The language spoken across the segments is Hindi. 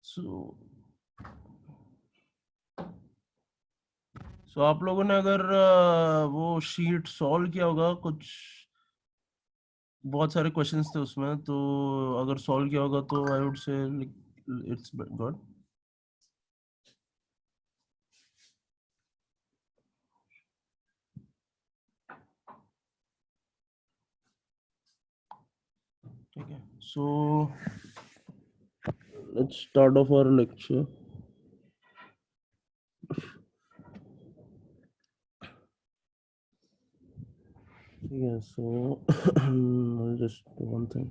सो आप लोगों ने अगर वो शीट सॉल्व किया होगा, कुछ बहुत सारे क्वेश्चंस थे उसमें, तो अगर सॉल्व किया होगा तो I would say it's good. ठीक है, so let's start off our lecture. Yeah, so I'll just do one thing.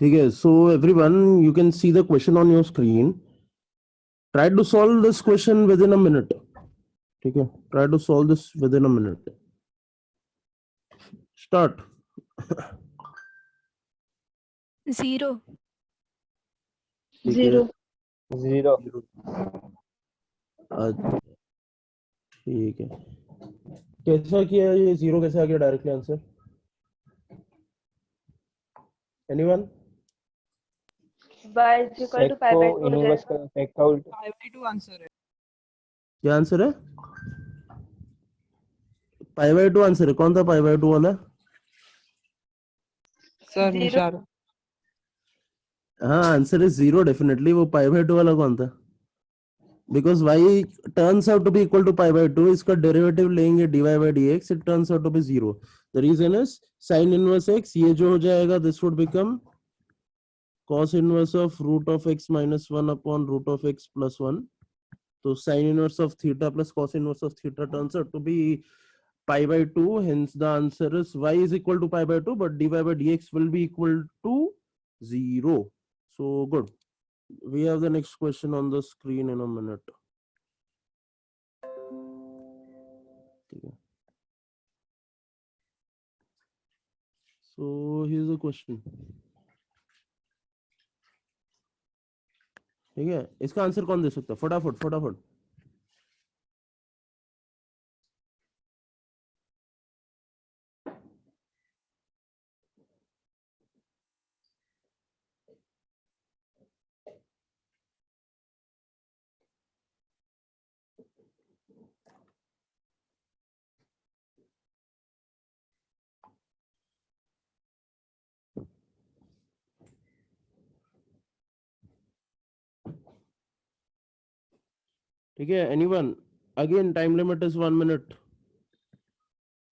Okay, so everyone, you can see the question on your screen. Try to solve this question within a minute. Okay, try to solve this within a minute. Start. 0 0 0 ठीक है, कैसा किया ये? 0 कैसे आ गया directly answer? Anyone? y is equal to pi by 2 inverse रहेगा। का sec का उल्टा 5/2 आंसर है। क्या आंसर है? पाई बाय 2 आंसर है। कौन था पाई बाय 2 वाला? सर 0 निशार हाँ, आंसर इज 0 डेफिनेटली। वो पाई बाय 2 वाला कौन था? Because y turns out to be equal to pi by 2, इसका डेरिवेटिव लेंगे dy by dx, it turns out to be 0। The reason is sine inverse x, ये जो हो जाएगा this would become cos inverse of root of x minus 1 upon root of x plus 1। तो sine inverse of theta plus cos inverse of theta turns out to be pi by 2, hence the answer is y is equal to pi by 2, but dy by dx will be equal to 0. So good. We have the next question on the screen in a minute. So here's the question. ठीक है, इसका आंसर कौन दे सकता है? फटाफट फटाफट। ठीक है, anyone? Again time limit is 1 minute.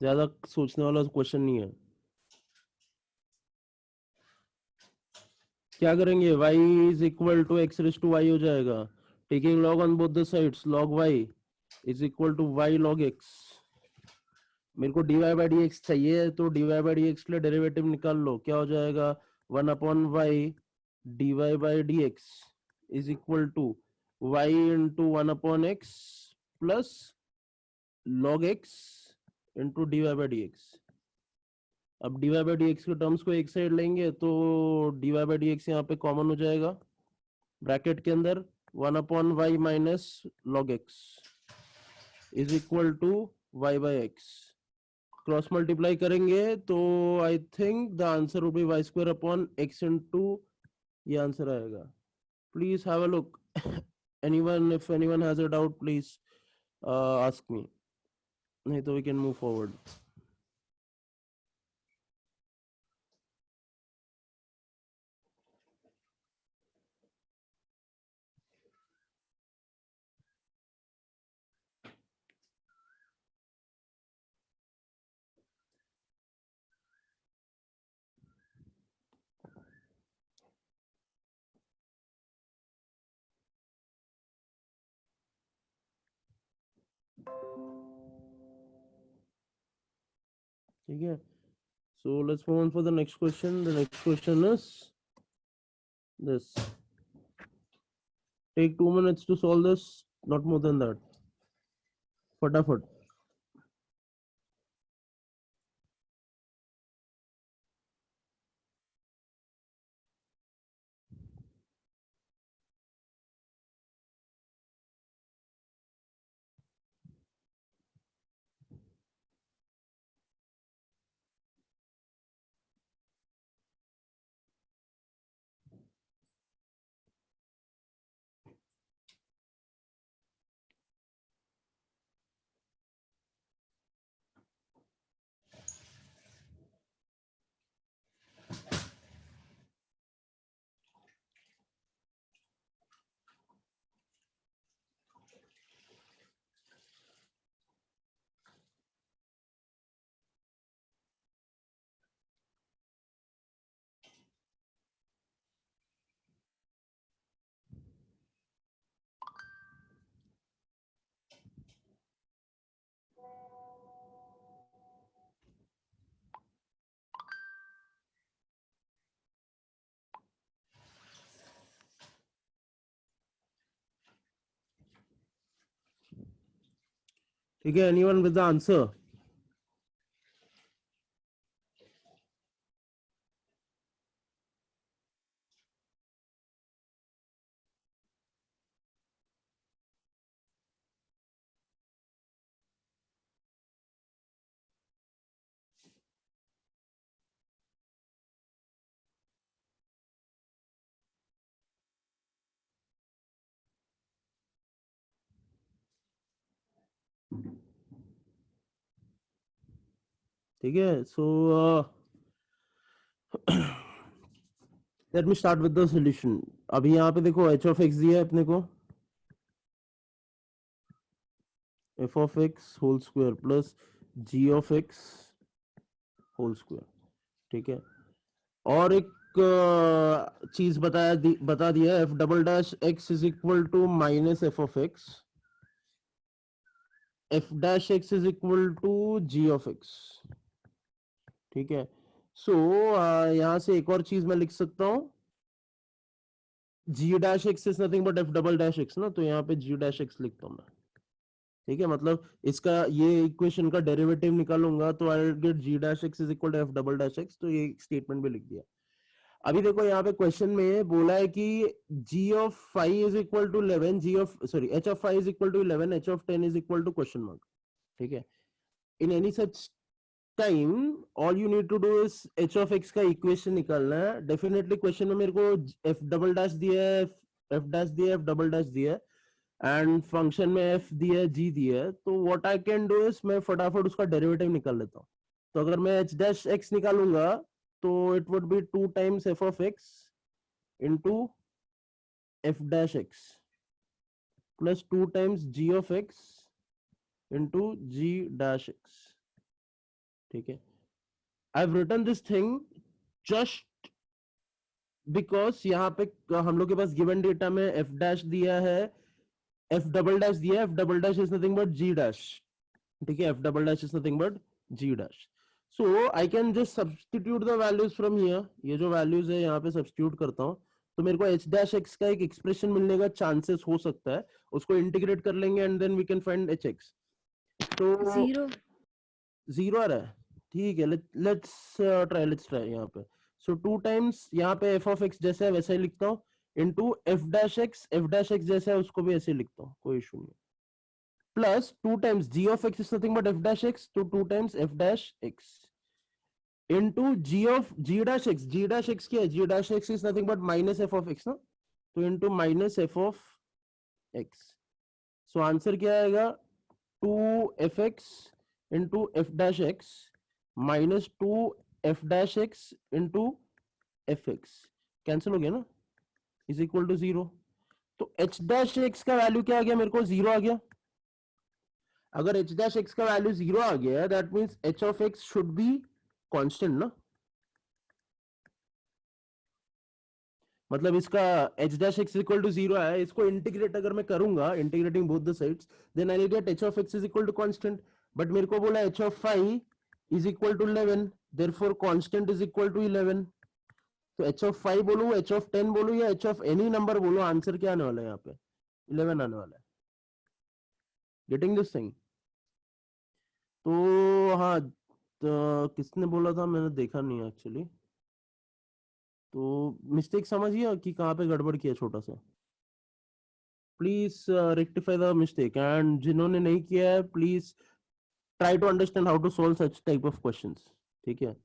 ज्यादा सोचने वाला क्वेश्चन नहीं है। क्या करेंगे? y is equal to x raise to y हो जाएगा। Taking log on both the sides, log y is equal to y log x. मेरे को dy by dx चाहिए, तो dy by dx के लिए डेरिवेटिव निकाल लो, क्या हो जाएगा 1/y dy by dx is equal to y into 1/x plus log x into dy by dx। अब dy by dx के टर्म्स को एक साइड लेंगे तो dy by dx यहाँ पे कॉमन हो जाएगा, ब्रैकेट के अंदर 1/y minus log x is equal to y by x। Cross multiply करेंगे तो I think the answer would be Y square upon X into, ये आंसर आएगा। Please have a look, anyone, if anyone has a doubt please ask me, नहीं तो वी कैन मूव फॉरवर्ड। ठीक है, so let's move on for the next question. The next question is this. Take 2 minutes to solve this, not more than that. फटाफट। ठीक है, एनीवन विद द आंसर? ठीक है, so let me start with the solution. अभी यहाँ पे देखो h ऑफ x दिया है अपने को, f of x whole square plus g of x whole square. ठीक है, और एक चीज बता दिया, F double dash x is equal to minus F of X, F dash x is equal to G of x. ठीक है, सो यहां से एक और चीज मैं लिख सकता हूं, G dash x is nothing but F double dash X ना, तो यहाँ पे जी डैश एक्स लिखता हूं मैं। ठीक है, मतलब इसका ये इक्वेशन का डेरिवेटिव निकालूंगा तो I get G dash x is equal to F double dash x, तो ये स्टेटमेंट भी लिख दिया। अभी देखो यहाँ पे क्वेश्चन में बोला है कि g of 5 is equal to 11, h of 5 is equal to 11, h of 10 is equal to question mark. ठीक है, in any such time all you need to do is h of x का इक्वेशन निकालना है। डेफिनेटली क्वेश्चन में मेरे को f डबल डैश दिया है, f डैश दिया है, f डबल डैश दिया है, एंड फंक्शन में f दिया है, g दिया है, तो what I can do is मैं फटाफट उसका डेरिवेटिव निकाल लेता हूँ। तो अगर मैं h डैश x निकालूंगा तो it would be 2 times f of x into f dash x plus 2 times g of x into g dash x। ठीक है, I've written this thing just because यहाँ पे हम लोग के पास given data में f dash दिया है, f double dash दिया है, f double dash is nothing but g dash। ठीक है, f double dash is nothing but g dash. So I can just substitute the values from here. ये जो values है यहाँ पे substitute करता हूँ तो मेरे को h dash x का एक expression मिलने का chances हो सकता है, उसको integrate कर लेंगे and then we can find hx. तो 0. 0 आ रहा है, ठीक है, let's try यहाँ पे. So 2 times यहाँ पे f of x जैसा है वैसा ही लिखता हूँ into f dash x जैसा है उसको भी ऐसे लिखता हूँ, कोई इशू नहीं. Plus 2 times g of x is nothing but f dash x, तो 2 times f dash x into g of g dash x. G dash x क्या है? G dash x is nothing but minus f of x ना, तो into minus f of x. So answer क्या आएगा? 2fx into f dash x minus 2f dash x into fx cancel हो गया ना, इज इक्वल टू 0. तो h dash x का वैल्यू क्या आ गया? मेरे को 0 आ गया. अगर h dash x का वैल्यू 0 आ गया, that means h of x should be constant ना. मतलब इसका h dash x equal to 0 है, इसको इंटीग्रेट अगर मैं करूंगा, integrating both the sides, then I will get h of x is equal to constant. But मेरे को बोला h of phi is equal to 11, therefore constant is equal to 11. तो h of phi बोलूं, h of 10 बोलूं या h of एनी नंबर बोलूं, आंसर क्या आने वाला है? यहाँ पे 11 आने वाला है. Getting this thing? तो हाँ, तो किसने बोला था, मैंने देखा नहीं एक्चुअली. तो मिस्टेक समझिए कि कहाँ पे गड़बड़ किया छोटा सा. Please rectify the mistake, and जिन्होंने नहीं किया है please try to understand how to solve such type of questions. ठीक है.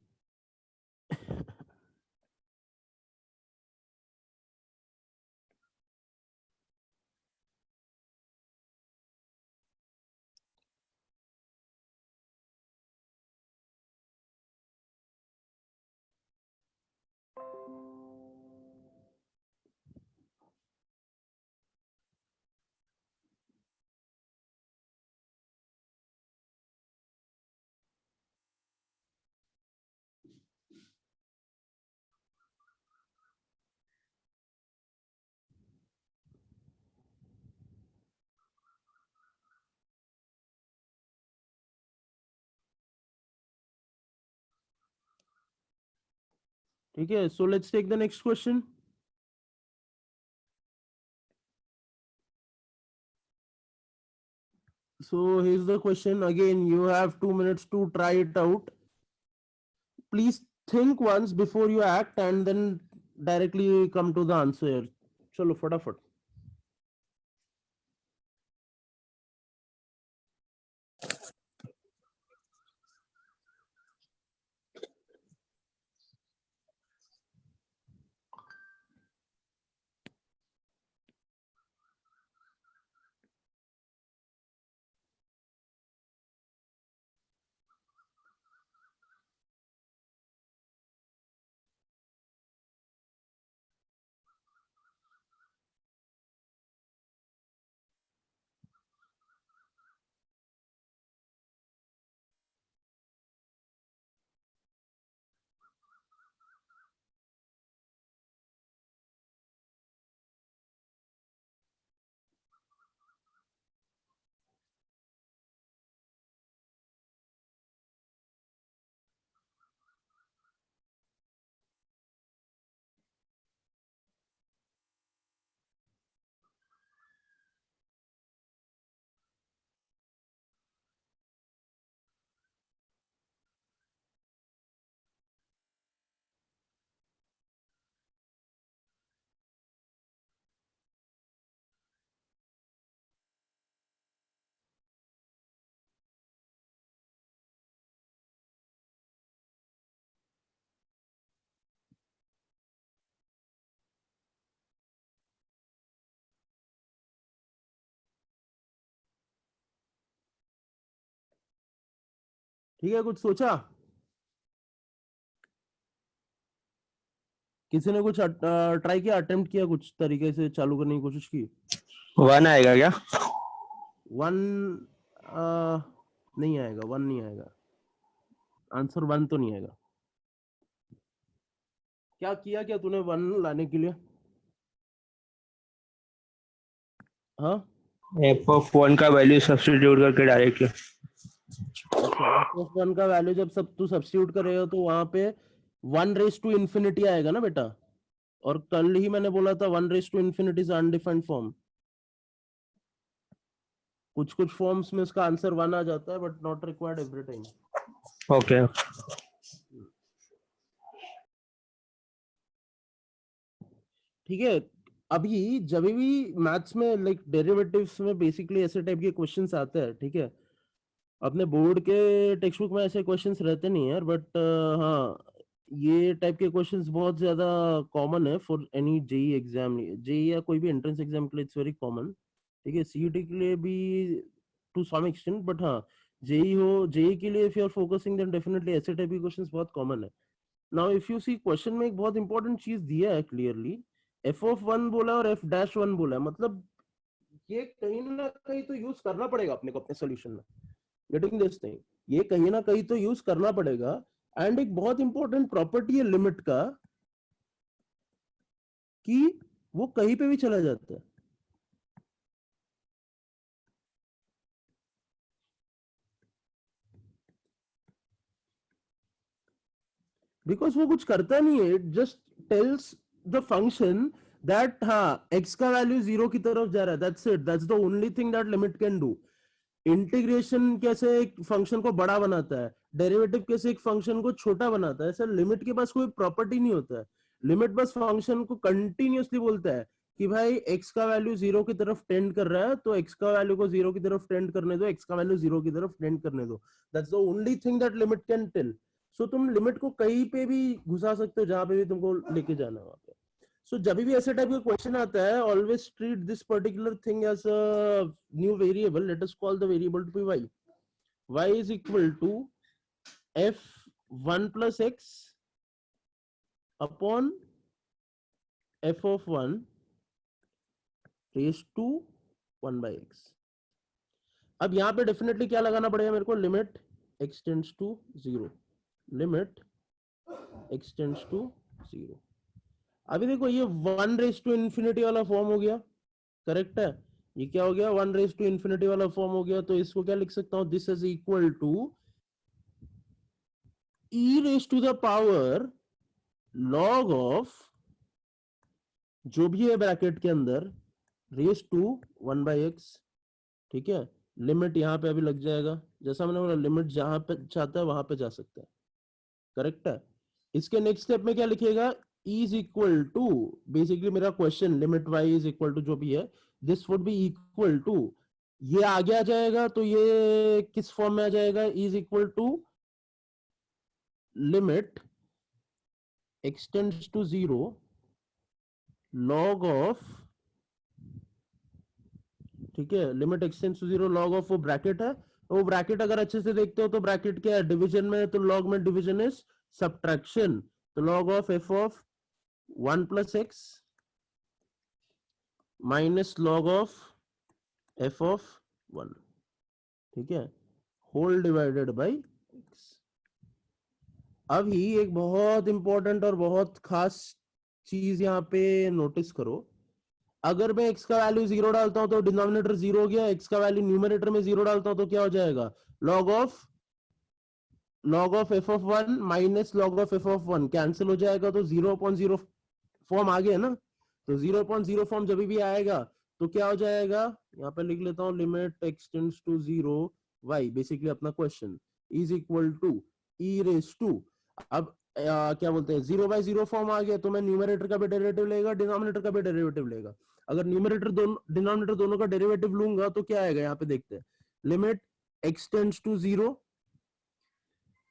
ठीक है. So let's take the next question. So here's the question again. You have 2 minutes to try it out. Please think once before you act and then directly come to the answer. चलो फटाफट. ठीक है. कुछ सोचा? किसी ने कुछ ट्राई किया, अटेम्प्ट किया, कुछ तरीके से चालू करने की कोशिश की? 1 आएगा क्या? 1 नहीं आएगा. 1 नहीं आएगा. आंसर 1 तो नहीं आएगा. क्या किया क्या तूने 1 लाने के लिए? हाँ, f of 1 का वैल्यू सब्स्टिट्यूट करके डायरेक्टली. अच्छा, f(1) का वैल्यू जब सब तू सब्स्टिट्यूट करेगा तो वहां पे 1∞ आएगा ना बेटा, और कल ही मैंने बोला था 1∞ इज अनडिफाइंड फॉर्म। कुछ कुछ फॉर्म्स में इसका आंसर 1 आ जाता है, but not required every time. Okay ठीक है। अभी जब भी मैथ्स में लाइक डेरिवेटिव्स में बेसिकली ऐसे टाइप के क्वेश्चंस आते हैं, ठीक है, अपने बोर्ड के टेक्स्ट बुक में ऐसे क्वेश्चंस रहते नहीं यार, बट हाँ ये टाइप के क्वेश्चंस बहुत ज्यादा कॉमन है for any JEE exam, JEE या कोई भी एंट्रेंस एग्जाम के लिए इट्स वेरी कॉमन। ठीक है, सीईटी के लिए भी टू सम एक्सटेंट, बट हाँ जेई हो, जेई के लिए if you are focusing then definitely ऐसे टाइप के क्वेश्चंस बहुत कॉमन है। Now if you see question में एक बहुत इंपॉर्टेंट चीज दिया है क्लियरली, f(1) बोला और f'(1) बोला है, मतलब ये कहीं ना कहीं तो यूज करना पड़ेगा अपने को अपने सोल्यूशन में। गेटिंग दिस थिंग, ये कहीं ना कहीं तो यूज करना पड़ेगा। एंड एक बहुत इंपॉर्टेंट प्रॉपर्टी है लिमिट का कि वो कहीं पे भी चला जाता है। बिकॉज वो कुछ करता नहीं है, it just tells the function that हाँ x का वैल्यू 0 की तरफ जा रहा है, that's it, that's the only thing that limit can do. Integration कैसे एक फंक्शन को बड़ा बनाता है, डेरिवेटिव कैसे एक फंक्शन को छोटा बनाता है, ऐसा लिमिट के पास कोई प्रॉपर्टी नहीं होता है। लिमिट बस फंक्शन को कंटिन्यूअसली बोलता है कि भाई x का वैल्यू 0 की तरफ टेंड कर रहा है, तो x का वैल्यू को 0 की तरफ टेंड करने दो, x का वैल्यू 0 की तरफ टेंड करने दो। That's the only thing that limit can tell. So तुम लिमिट को कहीं पे भी घुसा सकते हो जहां पे भी तुमको लेके जाना है वहां पे। सो जब भी ऐसे टाइप का क्वेश्चन आता है, always treat this particular thing as a new variable, let us call the variable to be y। y is equal to f(1 plus x) upon f(1) raised to 1 by x। अब यहाँ पे डेफिनेटली क्या लगाना पड़ेगा मेरे को, limit x tends to 0, limit x tends to 0। अभी देखो ये 1∞ वाला फॉर्म हो गया, करेक्ट है, ये क्या हो गया 1∞ वाला फॉर्म हो गया, तो इसको क्या लिख सकता हूं, this is equal to e raise to the power log of जो भी है ब्रैकेट के अंदर रेज टू 1 by x। ठीक है, लिमिट यहाँ पे अभी लग जाएगा, जैसा मैंने बोला लिमिट जहां पे चाहता है वहां पे जा सकता है, करेक्ट है। इसके नेक्स्ट स्टेप में क्या लिखेगा, e is equal to, basically मेरा question limit y is equal to जो भी है, this would be equal to, ये आगे आ जाएगा तो ये किस फॉर्म में आ जाएगा, e is equal to limit x tends to 0 log of, ठीक है, limit x tends to 0 log of, वो ब्रैकेट है, वो ब्रैकेट अगर अच्छे से देखते हो तो ब्रैकेट क्या है, डिवीजन में, तो log में डिवीजन इज सब्ट्रैक्शन, तो log of f of 1 plus x minus log of f of 1, ठीक है, होल डिवाइडेड बाई x। अभी एक बहुत इंपॉर्टेंट और बहुत खास चीज यहाँ पे नोटिस करो, अगर मैं x का वैल्यू 0 डालता हूं तो डिनोमिनेटर 0 हो गया, x का वैल्यू न्यूमरेटर में 0 डालता हूं तो क्या हो जाएगा, log of f of 1 minus log of f of 1 cancel हो जाएगा, तो 0/0 फॉर्म आ गया ना, तो 0/0 फॉर्म जब भी आएगा तो क्या हो जाएगा, यहाँ पे लिख लेता हूँ limit x tends to 0 y, basically अपना question is equal to e raise to, अब क्या बोलते हैं 0/0 फॉर्म आ गया, तो मैं न्यूमरेटर का भी डेरिवेटिव लेगा, डिनोमिनेटर का भी डेरिवेटिव लेगा। अगर न्यूमरेटर दोनों डिनोमिनेटर दोनों का डेरिवेटिव लूंगा तो क्या आएगा, यहाँ पे देखते हैं, limit x tends to 0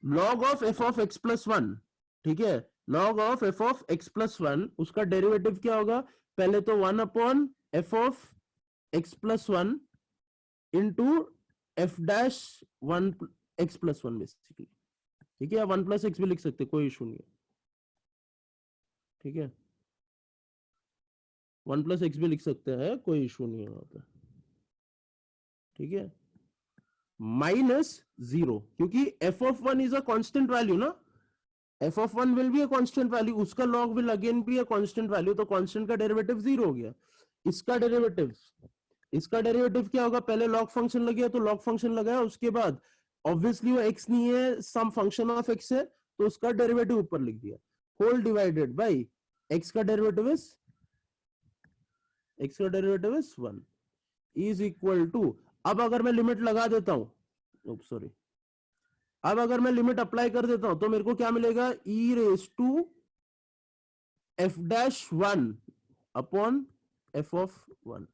log of f of x plus 1, ठीक है, log of f of x plus 1, उसका डेरिवेटिव क्या होगा, पहले तो 1/f of x plus 1 into f'(1 x plus 1) basically, ठीक है, 1 प्लस एक्स भी लिख सकते, कोई इशू नहीं है, ठीक है, 1 प्लस एक्स भी लिख सकते हैं, कोई इशू नहीं है वहां पे, ठीक है, माइनस 0, क्योंकि f of 1 is a constant value ना, f of 1 will be a constant value, उसका log will again be a constant value, तो कांस्टेंट का डेरिवेटिव 0 हो गया। इसका डेरिवेटिव क्या होगा, पहले log फंक्शन लग गया तो log फंक्शन लगाया, उसके बाद ऑब्वियसली वो x नहीं है, सम फंक्शन ऑफ x है, तो उसका डेरिवेटिव ऊपर लिख दिया, होल डिवाइडेड बाय x का derivative is 1 is equal to, अब अगर मैं लिमिट लगा देता हूं, सॉरी, अब अगर मैं लिमिट अप्लाई कर देता हूं तो मेरे को क्या मिलेगा, e raise to f dash 1 upon f of 1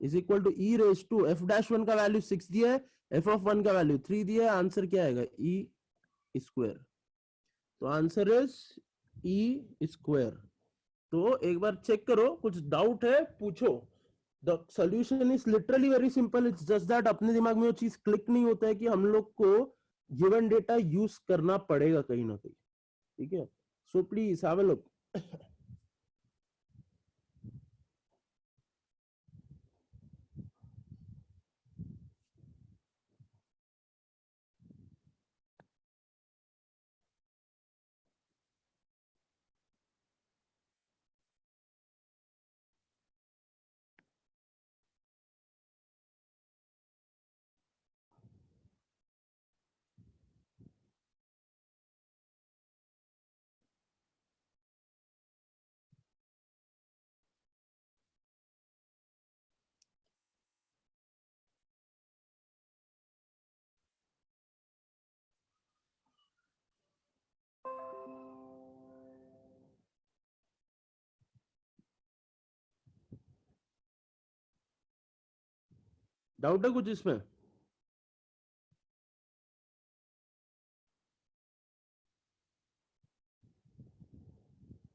is equal to e raise to f dash 1 का वैल्यू 6 दिया है, f ऑफ 1 का वैल्यू 3 दिया है, आंसर क्या आएगा e स्क्वायर। तो आंसर इज e स्क्वायर। तो एक बार चेक करो, कुछ डाउट है पूछो। The solution is literally very simple, it's just that अपने दिमाग में वो चीज क्लिक नहीं होता है कि हम लोग को गिवन डेटा यूज करना पड़ेगा कहीं ना कहीं, ठीक है। So please have a look. Doubt है कुछ इसमें?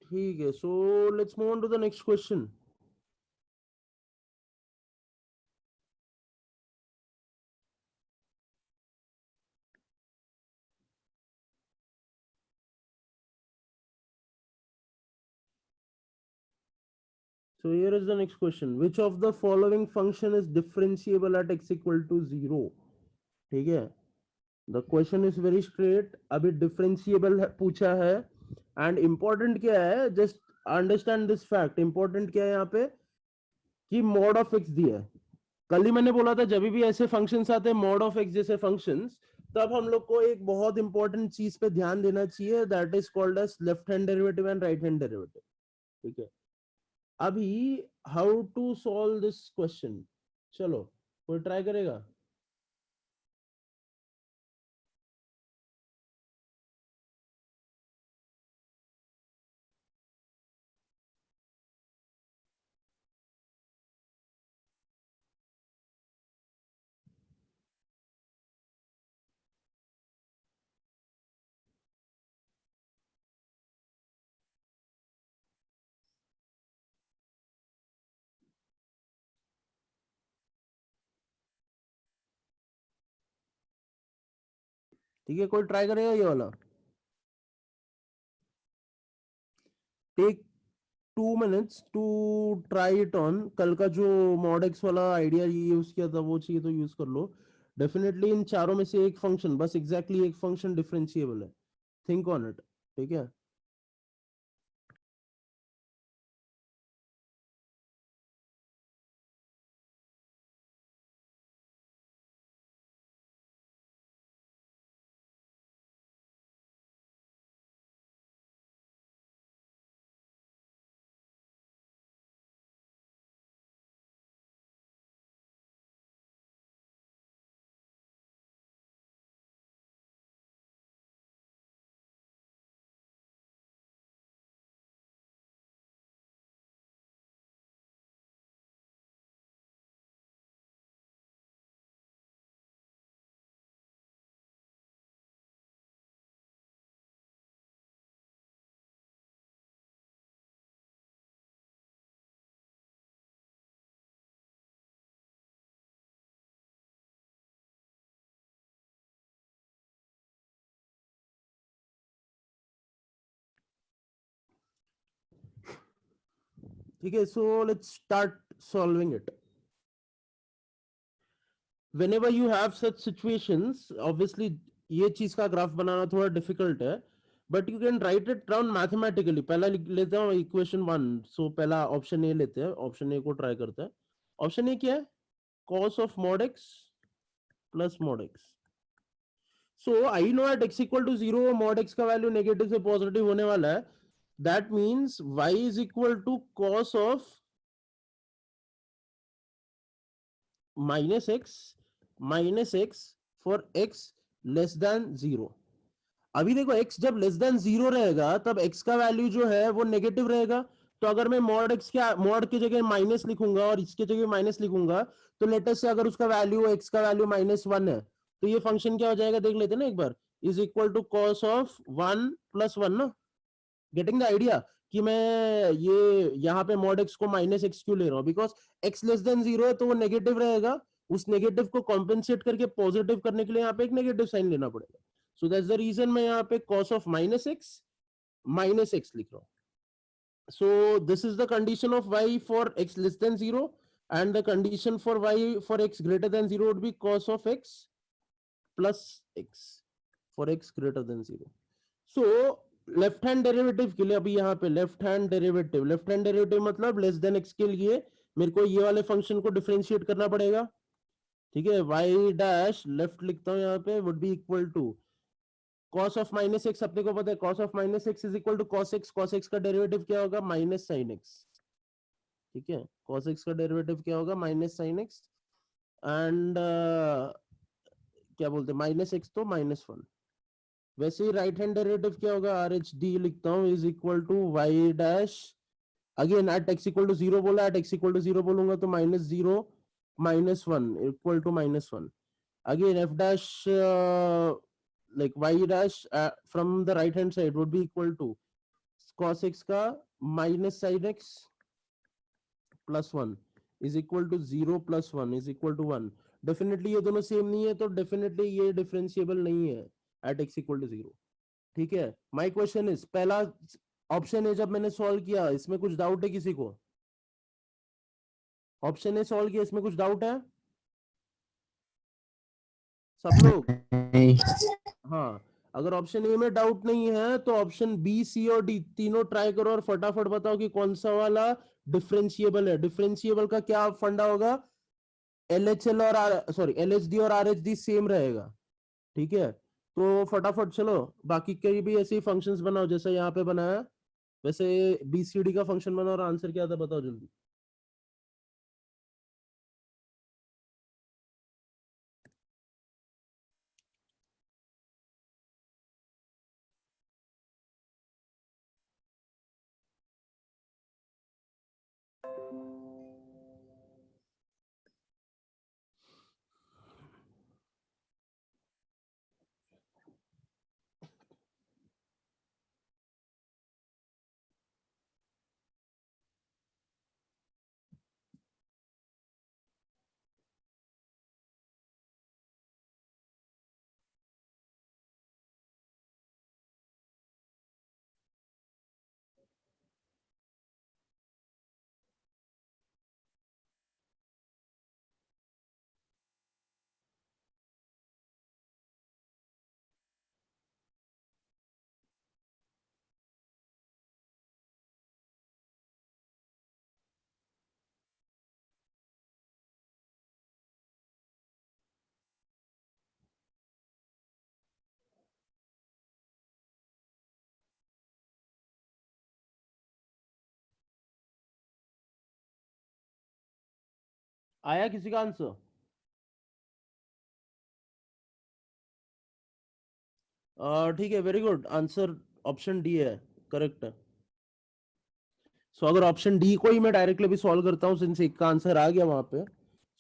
ठीक है, so let's move on to the next question. So here is the next question. Which of the following function is differentiable at x equal to 0? ठीक है, the question is very straight. अभी डिफरेंशिएबल पूछा है एंड इंपॉर्टेंट क्या है, just understand this fact. Important क्या है यहाँ पे कि मॉड ऑफ एक्स दिया है। कल ही मैंने बोला था जब भी ऐसे फंक्शंस आते हैं मॉड ऑफ एक्स जैसे फंक्शंस, तब हम लोग को एक बहुत इंपॉर्टेंट चीज पे ध्यान देना चाहिए, that is called as left hand derivative and right hand derivative, ठीक है। अभी how to solve this question, चलो कोई ट्राई करेगा? ठीक है, कोई ट्राई करेगा ये वाला? Take 2 minutes to try it on. कल का जो मॉडेक्स वाला आइडिया यूज किया था वो चाहिए तो यूज कर लो। डेफिनेटली इन चारों में से एक फंक्शन, बस एग्जैक्टली एक फंक्शन डिफरेंशिएबल है, थिंक ऑन इट, ठीक है। ठीक है, so let's start solving it. whenever you have such situations, obviously ये चीज का ग्राफ बनाना थोड़ा डिफिकल्ट है, but you can write it down mathematically. पहला लिख लेते हैं इक्वेशन 1। सो पहला ऑप्शन ए लेते हैं, ऑप्शन ए को ट्राई करते हैं। ऑप्शन ए क्या है? cos of mod x plus mod x। So I know at x equal to 0 mod x का वैल्यू नेगेटिव से पॉजिटिव होने वाला है. That means y is equal to cos of minus x for x less than 0. अभी देखो x जब लेस देन 0 रहेगा तब x का वैल्यू जो है वो नेगेटिव रहेगा. तो अगर मैं मॉड x के मॉड की जगह माइनस लिखूंगा और इसके जगह माइनस लिखूंगा तो लेटेस्ट से अगर उसका वैल्यू x का वैल्यू -1 है तो ये फंक्शन क्या हो जाएगा देख लेते हैं ना एक बार. Is equal to cos of 1 + 1 ना. गेटिंग द आइडिया कि मैं ये यहाँ पे मॉड x को -x क्यों ले रहा हूँ. बिकॉज x लेस देन 0 है तो वो नेगेटिव रहेगा. उस नेगेटिव को कॉम्पेंसेट करके पॉजिटिव करने के लिए यहाँ पे एक नेगेटिव साइन लेना पड़ेगा. सो दैट्स द रीजन मैं यहाँ पे cos ऑफ -x लिख रहा हूँ. So this is the condition of y for x less than 0 and the condition for y for x greater than 0 would be cos of x plus x for x greater than 0. So left hand derivative के लिए अभी यहाँ पे लेफ्ट हैंड डेरिवेटिव मतलब लेस देन x के लिए मेरे को ये वाले फंक्शन को डिफरेंशिएट करना पड़ेगा. ठीक है. y डैश लेफ्ट लिखता हूँ यहाँ पे would be equal to cos of -x. अपने को पता है cos of -x is equal to cos x का डेरिवेटिव क्या होगा माइनस साइन x. ठीक है. cos x का डेरिवेटिव क्या होगा माइनस साइन x एंड क्या बोलते हैं -x तो -1. वैसे ही राइट हैंड डेरिवेटिव क्या होगा RHD लिखता हूँ is equal to y dash again at x equal to 0 बोला. एट x इक्वल टू 0 बोलूंगा तो -0 -1 equal to -1. Again f dash like y dash from the right hand side would be equal to cos x का minus sin x plus 1 is equal to 0 plus 1 is equal to 1. Definitely ये दोनों सेम नहीं है तो डेफिनेटली ये डिफरेंशिएबल नहीं है एट x इक्वल टू 0. ठीक है. माय क्वेश्चन इज पहला ऑप्शन है जब मैंने सॉल्व किया इसमें कुछ डाउट है किसी को. ऑप्शन है सॉल्व किया इसमें कुछ डाउट है सब लोग. हाँ. अगर ऑप्शन ए में डाउट नहीं है तो ऑप्शन बी सी और डी तीनों ट्राई करो और फटाफट बताओ कि कौन सा वाला डिफरेंशिएबल है. डिफरेंशिएबल का क्या फंडा होगा LHL और सॉरी LHD और RHD सेम रहेगा. ठीक है. तो फटाफट चलो बाकी कई भी ऐसे फंक्शंस बनाओ जैसा यहाँ पे बनाया वैसे BCD का फंक्शन बनाओ और आंसर क्या था बताओ जल्दी. आया किसी का आंसर. ठीक है. Very good. Answer option D है. करेक्ट है. सो अगर ऑप्शन डी को ही मैं डायरेक्टली भी सॉल्व करता हूँ सिंस एक का आंसर आ गया वहां पे.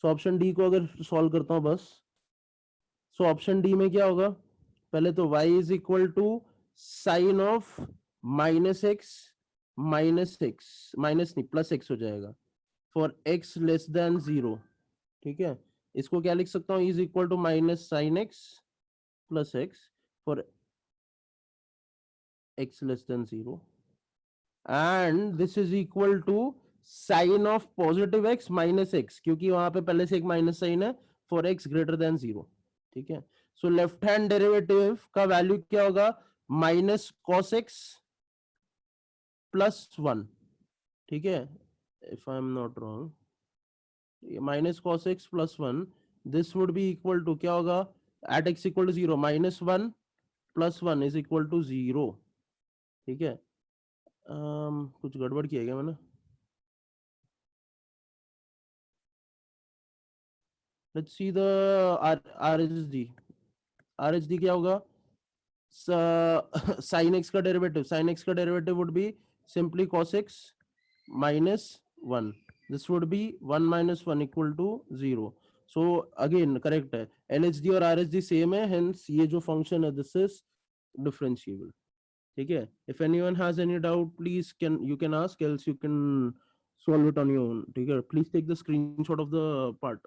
सो ऑप्शन डी को अगर सॉल्व करता हूँ बस. सो ऑप्शन डी में क्या होगा पहले तो y is equal to sine of -x minus नहीं प्लस x हो जाएगा फॉर x लेस देन 0. ठीक है. इसको क्या लिख सकता हूँ is equal to minus sine x plus x for x less than 0 and this is equal to sine of positive x minus x क्योंकि वहां पे पहले से एक माइनस साइन है फॉर x ग्रेटर देन 0. ठीक है. सो लेफ्ट हैंड डेरिवेटिव का वैल्यू क्या होगा माइनस कॉस x प्लस 1. ठीक है. If I am not wrong minus cos x plus 1 this would be equal to क्या होगा at x equal to 0 -1 + 1 is equal to 0. ठीक है, कुछ गड़बड़ किया क्या मैंने? Let's see the RHD. RHD क्या होगा? Sin x का डेरिवेटिव, sin x का derivative would be simply cos x minus 1. This would be 1 minus 1 equal to 0. So again correct है, LHD और RHD same है, hence ये जो function है this is differentiable. ठीक है, if anyone has any doubt please you can ask, else you can solve it on your own. ठीक है, please take the screenshot of the part.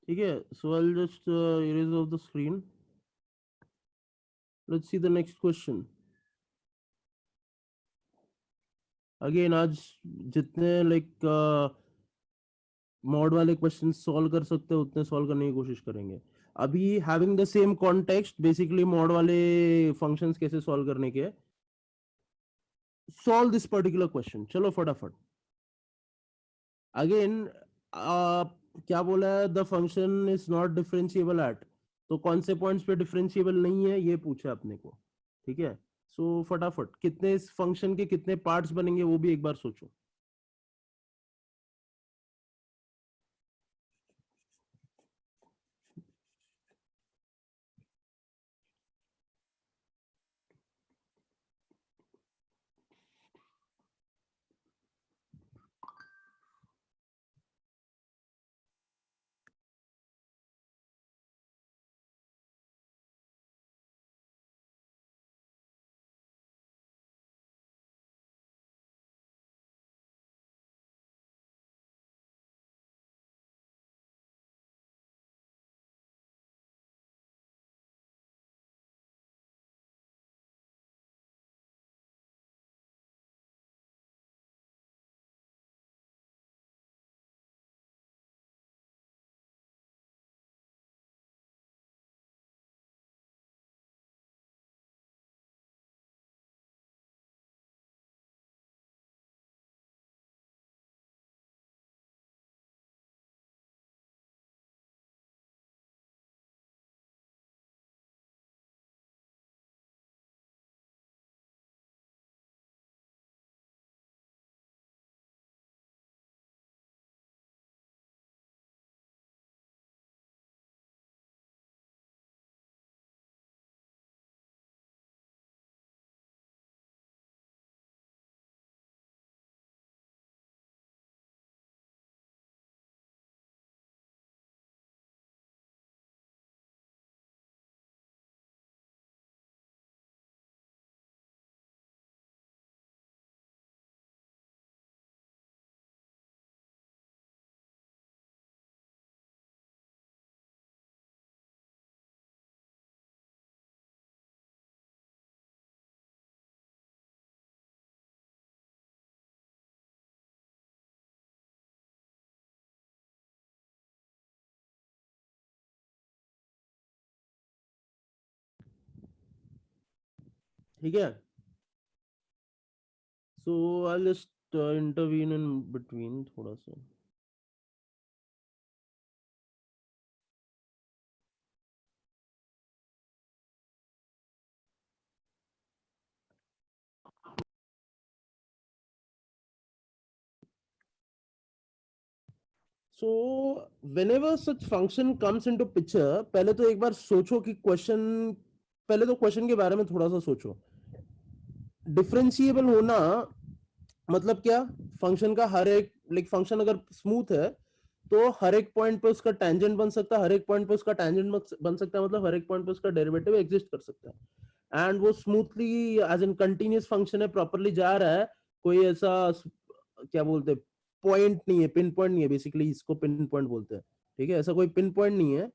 ठीक है, so I'll just erase off the screen. Let's see the next question. Again आज जितने like मॉड वाले क्वेश्चन सॉल्व कर सकते हैं उतने सॉल्व करने की कोशिश करेंगे. अभी having the same context, basically mod वाले फंक्शंस कैसे सॉल्व करने के, सॉल्व दिस पर्टिकुलर क्वेश्चन. चलो फटाफट. अगेन क्या बोला है, the function is not differentiable eight, तो कौन से पॉइंट्स पे डिफरेंशिएबल नहीं है ये पूछा अपने को. ठीक है, सो फटाफट कितने इस फंक्शन के कितने पार्ट्स बनेंगे वो भी एक बार सोचो. ठीक है, so I just intervene in between थोड़ा सा. So whenever such function comes into picture, पहले तो एक बार सोचो कि क्वेश्चन, पहले तो क्वेश्चन के बारे में थोड़ा सा सोचो. डिफरेंशिएबल होना मतलब क्या, फंक्शन का हर एक लाइक फंक्शन अगर स्मूथ है तो हर एक पॉइंट पे उसका टेंजेंट बन सकता है, हर एक पॉइंट पे उसका टेंजेंट बन सकता है, मतलब हर एक पॉइंट पे उसका डेरिवेटिव एग्जिस्ट कर सकता है. एंड वो smoothly as an continuous function है, प्रॉपर्ली जा रहा है, कोई ऐसा क्या बोलते हैं पॉइंट नहीं है, पिन पॉइंट नहीं है, बेसिकली इसको पिन पॉइंट बोलते हैं. ठीक है, ऐसा कोई पिन पॉइंट नहीं है,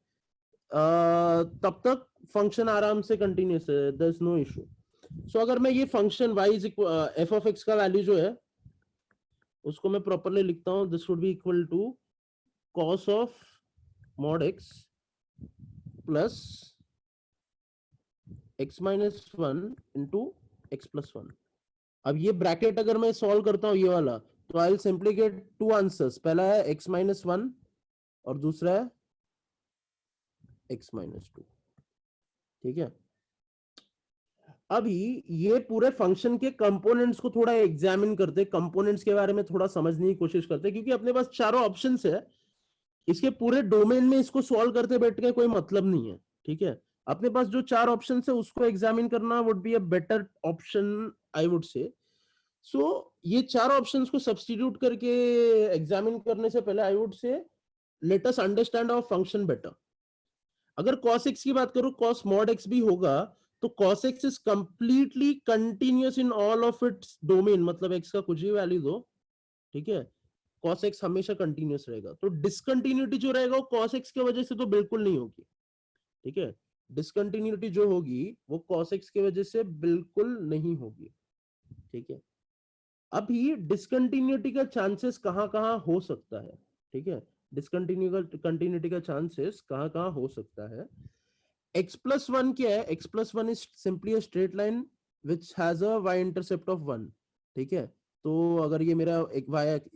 तब तक फंक्शन आराम से कंटिन्यूअस है, there is no issue. So अगर मैं ये function y is f of x का वैल्यू जो है उसको मैं प्रॉपरली लिखता हूं, this would be equal to cos of mod x plus x minus one into x plus one. अब ये ब्रैकेट अगर मैं सॉल्व करता हूं ये वाला, तो I will simply gate two answers. पहला है x माइनस वन और दूसरा है x माइनस टू। ठीक है, अभी ये पूरे फंक्शन के कंपोनेंट्स को थोड़ा एग्जामिन करते, कंपोनेंट्स के बारे में थोड़ा समझने की कोशिश करते, क्योंकि अपने पास चारों ऑप्शंस है, इसके पूरे डोमेन में इसको सॉल्व करते बैठ के कोई मतलब नहीं है। ठीक है, अपने पास जो चार ऑप्शन है उसको एग्जामिन करना would be a better option I would say. So ये चार ऑप्शंस को सब्स्टिट्यूट करके एग्जामिन करने से पहले I would say let us understand our function better. अगर cos x की बात करूं, cos mod x भी होगा, तो cos x is completely continuous in all of its domain, मतलब x का कुछ भी वैल्यू दो, ठीक है, cos x हमेशा कंटिन्यूअस रहेगा। तो डिसकंटिन्यूटी जो रहेगा वो cos x की वजह से तो बिल्कुल नहीं होगी। ठीक है, डिसकंटिन्यूटी जो होगी वो cos x की वजह से बिल्कुल नहीं होगी। ठीक है, अभी डिसकंटिन्यूटी का चांसेस कहां कहां हो सकता है। ठीक है, डिसकंटिन्यूटी का चांसेस कहां कहां हो सकता है। x प्लस वन क्या है, x plus one is simply a straight line which has a y intercept of one. ठीक है, तो अगर ये मेरा एक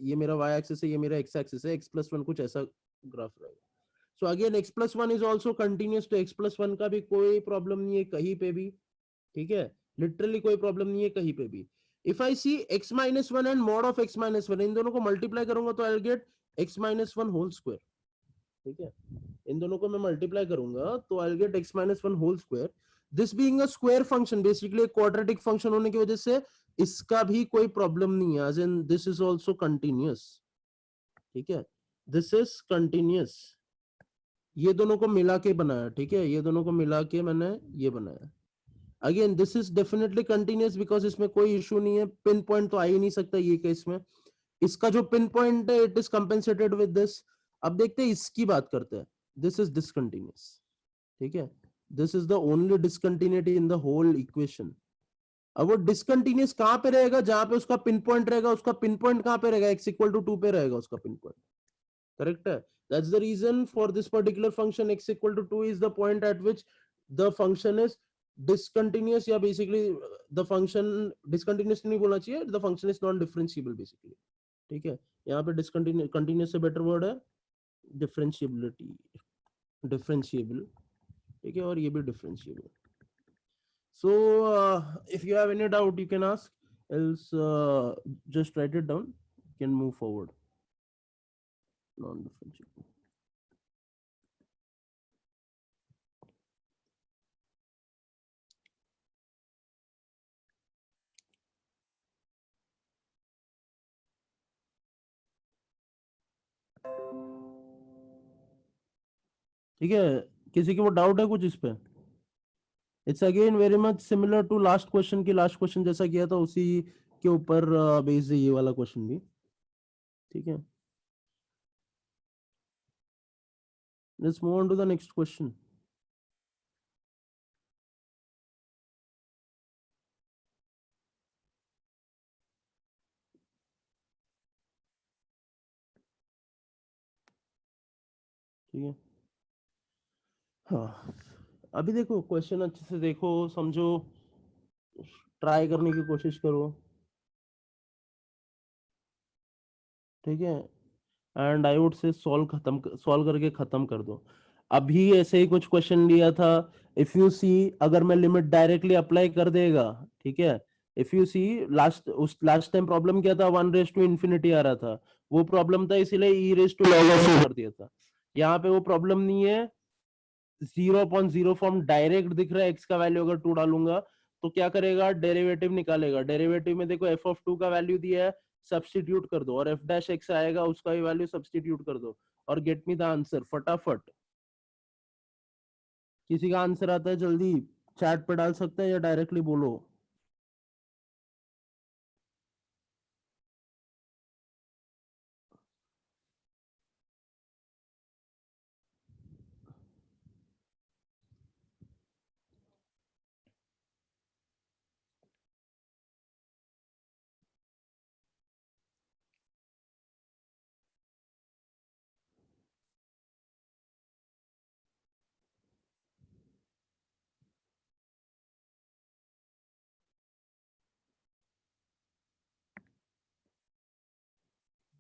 ये मेरा y एक्सिस है, ये मेरा x एक्सिस है, x प्लस वन कुछ ऐसा ग्राफ रहेगा। So again x plus one is also continuous, तो x प्लस वन का भी कोई प्रॉब्लम नहीं है कहीं पे भी। ठीक है, लिटरली कोई प्रॉब्लम नहीं है कहीं पे भी। If I see x minus one and mod of x minus one, इन दोनों को मल्टीप्लाई करूंगा तो I will get x minus one whole square. ठीक है, इन दोनों को मैं मल्टीप्लाई करूंगा तो I will get x minus one whole square. This being a square function, basically एक क्वाड्रेटिक फंक्शन होने की वजह से इसका भी कोई प्रॉब्लम नहीं है, as in this is also continuous. ठीक है, दिस इज कंटिन्यूअस, ये दोनों को मिला के बनाया। ठीक है, ये दोनों को मिला के मैंने ये बनाया। Again this is definitely continuous because इसमें कोई इशू नहीं है, पिन पॉइंट तो आ ही नहीं सकता ये केस में। इसका जो पिन पॉइंट है it is compensated with this. अब देखते हैं इसकी बात करते हैं, दिस इज डिसकंटिन्यूअस। ठीक है, this is the only discontinuity in the whole equation. अब वो डिसकंटिन्यूअस कहां पे रहेगा, जहां पे उसका पिन पॉइंट रहेगा, उसका पिन पॉइंट कहां पे रहेगा, x इक्वल टू 2 पे रहेगा उसका पिन पॉइंट। करेक्ट है, that's the reason for this particular function x equal to 2 is the point at which the function is discontinuous, या बेसिकली द फंक्शन डिसकंटिन्यूअस नहीं बोलना चाहिए, the function is non differentiable basically. ठीक है, यहाँ पे डिसकंटिन्यू कंटिन्यूअस से बेटर वर्ड है डिफरेंशिएबिलिटी, डिफरेंशिएबल। ठीक है, और ये भी differentiable. So if you have any doubt you can ask, else just right it down, you can move forward. Non differentiable, ठीक है, किसी को वो डाउट है कुछ इस पे? It's again very much similar to last question की, लास्ट क्वेश्चन जैसा किया था उसी के ऊपर बेस्ड है ये वाला क्वेश्चन भी। ठीक है, let's move on to the next question. ठीक है, हाँ, अभी देखो क्वेश्चन अच्छे से देखो, समझो, ट्राई करने की कोशिश करो। ठीक है, एंड आई वुड से सॉल्व करके खत्म कर दो। अभी ऐसे ही कुछ क्वेश्चन दिया था, इफ यू सी, अगर मैं लिमिट डायरेक्टली अप्लाई कर देगा, ठीक है, if you see last time problem क्या था, 1 रेज टू इंफिनिटी आ रहा था, वो प्रॉब्लम था इसीलिए e raise to log of कर दिया था। यहाँ पे वो प्रॉब्लम नहीं है, 0.0 फॉर्म डायरेक्ट दिख रहा है, x का वैल्यू अगर 2 डालूंगा तो क्या करेगा, डेरिवेटिव निकालेगा। डेरिवेटिव में देखो f ऑफ 2 का वैल्यू दिया है, सब्स्टिट्यूट कर दो, और f डैश x आएगा उसका भी वैल्यू सब्स्टिट्यूट कर दो, और गेट मी द आंसर फटाफट। किसी का आंसर आता है जल्दी चैट पे डाल सकते हैं या डायरेक्टली बोलो।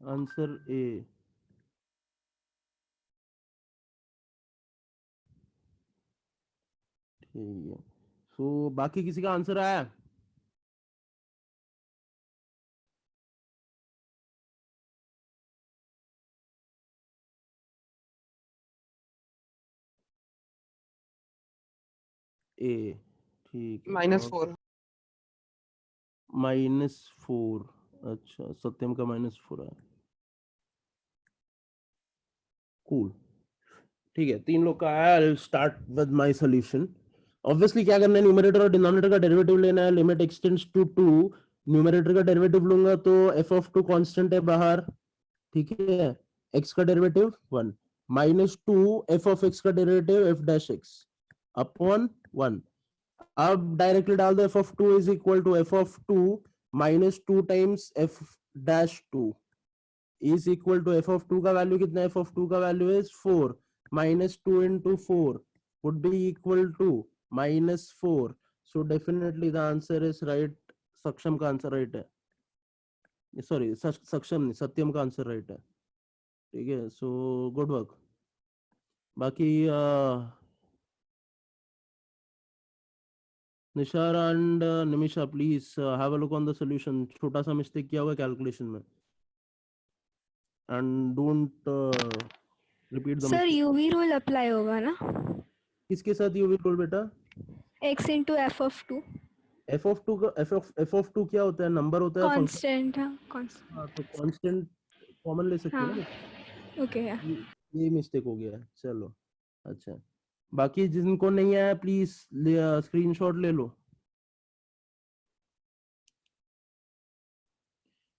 Answer A. ठीक है, सो बाकी किसी का आंसर आया? ए, ठीक है। और -4। -4, अच्छा सत्यम का -4 है। कूल, ठीक है, 3 लोग का आया। I will start with my solution. Obviously क्या करना है, न्यूमरेटर और डिनोमिनेटर का डेरिवेटिव लेना है। लिमिट एक्सटेंड्स टू 2, न्यूमरेटर का डेरिवेटिव लूंगा तो f(2) कांस्टेंट है बाहर, ठीक है। x का डेरिवेटिव 1, -2 f(x) का डेरिवेटिव f'(x) अपॉन 1। अब डायरेक्टली डाल दो, f(2) is equal to f(2) -2 times f'(2) is equal to f(2) का वैल्यू कितना है? f(2) का value is 4, -2 into 4 would be equal to -4. So definitely the answer is right. सक्षम का आंसर राइट है, सॉरी सक्षम नहीं, सत्यम का आंसर राइट है। ठीक है, सो गुड वर्क। बाकी Nishar and Nimisha, please have a look on the solution. छोटा सा मिस्टेक किया होगा कैलकुलेशन में, and don't repeat the sir mistake. UV rule apply होगा ना? किसके साथ यूवी रूल बेटा? x इंटू f(2) f(2) का f(2) क्या होता है? नंबर होता है, फंक्शन? कांस्टेंट। हाँ कांस्टेंट। हाँ, तो कांस्टेंट कॉमन ले सकते हाँ हो ना बेटा। ओके। ये मिस्टेक हो गया है, चलो। अच्छा, बाकी जिनको नहीं आया प्लीज स्क्रीनशॉट ले लो।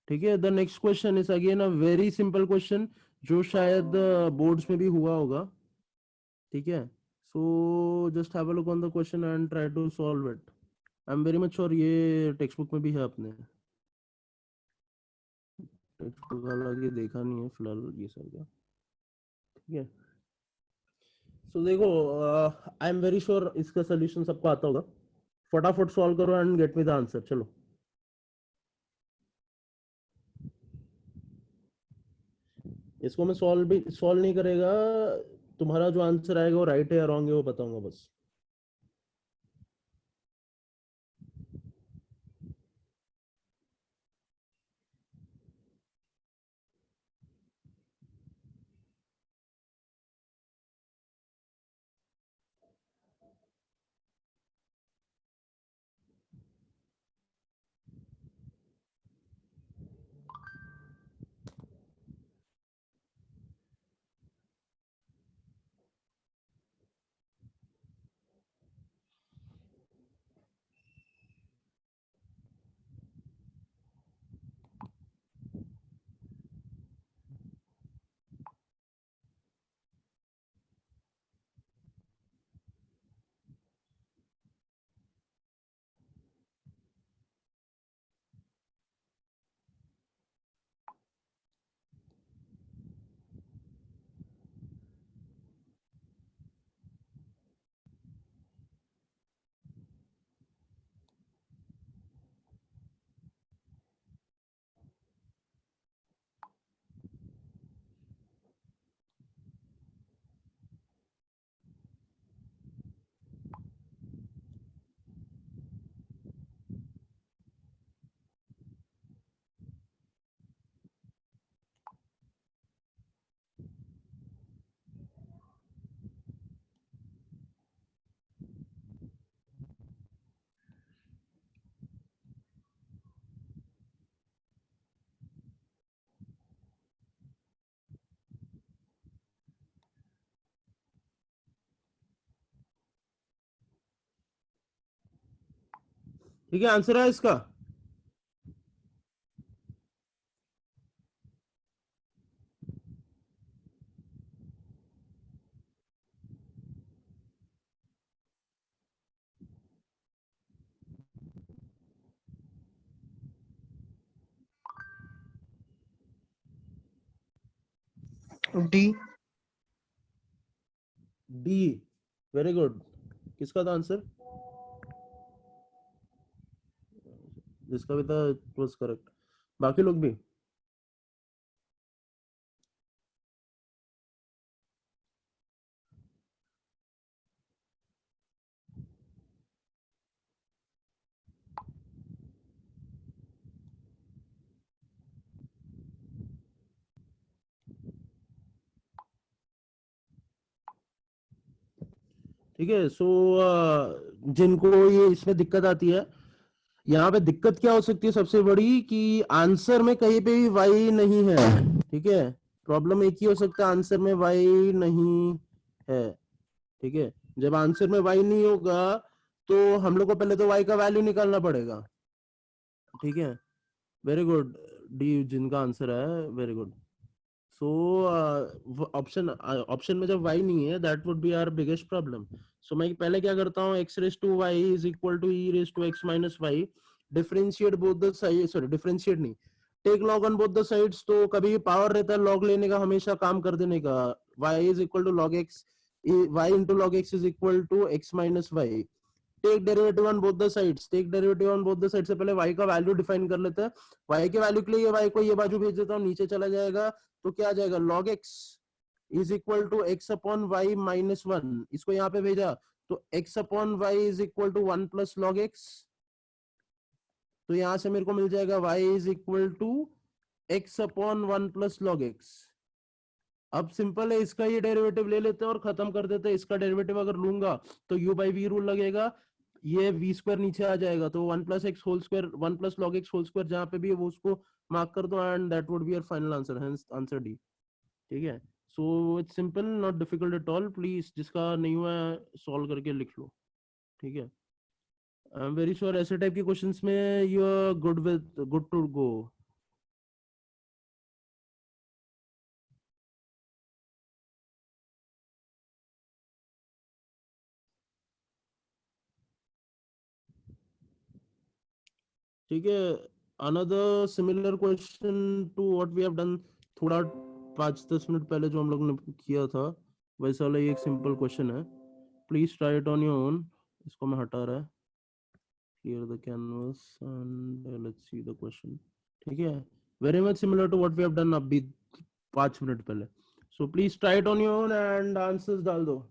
ठीक है, the next question is again a very simple question, जो शायद बोर्ड्स में भी हुआ होगा। ठीक है, so just have a look on the question and try to solve it. I am very much sure ये टेक्स्ट बुक में भी है अपने। टेक्स्ट बुक हालांकि देखा नहीं है फिलहाल ये सब का। ठीक है, सो देखो, आई एम वेरी श्योर इसका सोल्यूशन सबको आता होगा। फटाफट सॉल्व करो and get me the answer. चलो, इसको मैं सॉल्व नहीं करेगा, तुम्हारा जो आंसर आएगा वो राइट है या रॉन्ग है वो बताऊंगा बस। ठीक है, आंसर है इसका। डी। D, very good. किसका था आंसर? जिसका भी था इट वाज करेक्ट। बाकी लोग भी? ठीक है। सो जिनको ये इसमें दिक्कत आती है, यहाँ पे दिक्कत क्या हो सकती है सबसे बड़ी, कि आंसर में कहीं पे भी वाई नहीं है। ठीक है, प्रॉब्लम एक ही हो सकता है, आंसर में वाई नहीं है। ठीक है, जब आंसर में वाई नहीं होगा तो हम लोग को पहले तो वाई का वैल्यू निकालना पड़ेगा। ठीक है, वेरी गुड डी, जिनका आंसर है very good. So option option में जब y नहीं है, that would be our biggest problem. So मैं पहले क्या करता हूँ, x raise to y is equal to e raise to x minus y, differentiate both the side, sorry differentiate नहीं, take log on both the sides. तो कभी पावर रहता है लॉग लेने का, हमेशा काम कर देने का। y is equal to log x, y into log x is equal to x minus y। Take derivative on both the sides, take derivative on both the side से पहले y का वैल्यू डिफाइन कर लेते हैं। y के वैल्यू के लिए y को ये बाजू भेज देता हूँ, नीचे चला जाएगा, तो क्या आ जाएगा, log x is equal to x upon y minus one. इसको यहाँ पे भेजा तो x upon y is equal to one plus log x। तो यहां से मेरे को मिल जाएगा y is equal to x upon one plus log x। अब सिंपल है, इसका ये डेरिवेटिव ले लेते हैं और खत्म कर देते हैं। इसका डेरिवेटिव अगर लूंगा तो u बाई वी रूल लगेगा, ये v स्क्वायर नीचे आ जाएगा, तो one plus x whole square, one plus log x whole square जहां पे भी है वो उसको मार्क कर दो, and that would be your final answer, hence answer D. ठीक है, so it's simple, not difficult at all. Please जिसका नहीं हुआ है सॉल्व करके लिख लो। ठीक है, आई एम वेरी श्योर ऐसे टाइप के क्वेश्चंस में you are good with, good to go. ठीक है, another similar question to what we have done, थोड़ा 5-10 मिनट पहले जो हम लोग ने किया था, वैसा वाला ये एक सिंपल क्वेश्चन है। Please try it on your own. इसको मैं हटा रहा है, clear the canvas and let's see the question. ठीक है, very much similar to what we have done अभी 5 मिनट पहले। So please try it on your own and answers डाल दो।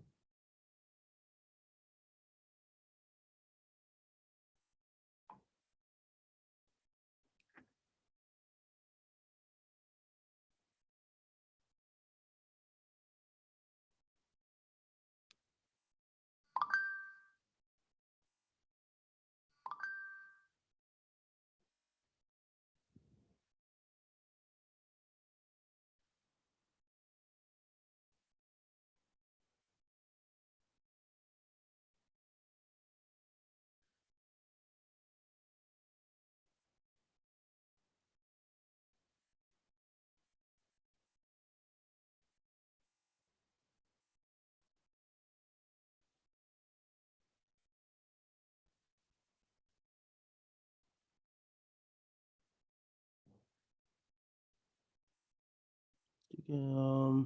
ठीक है,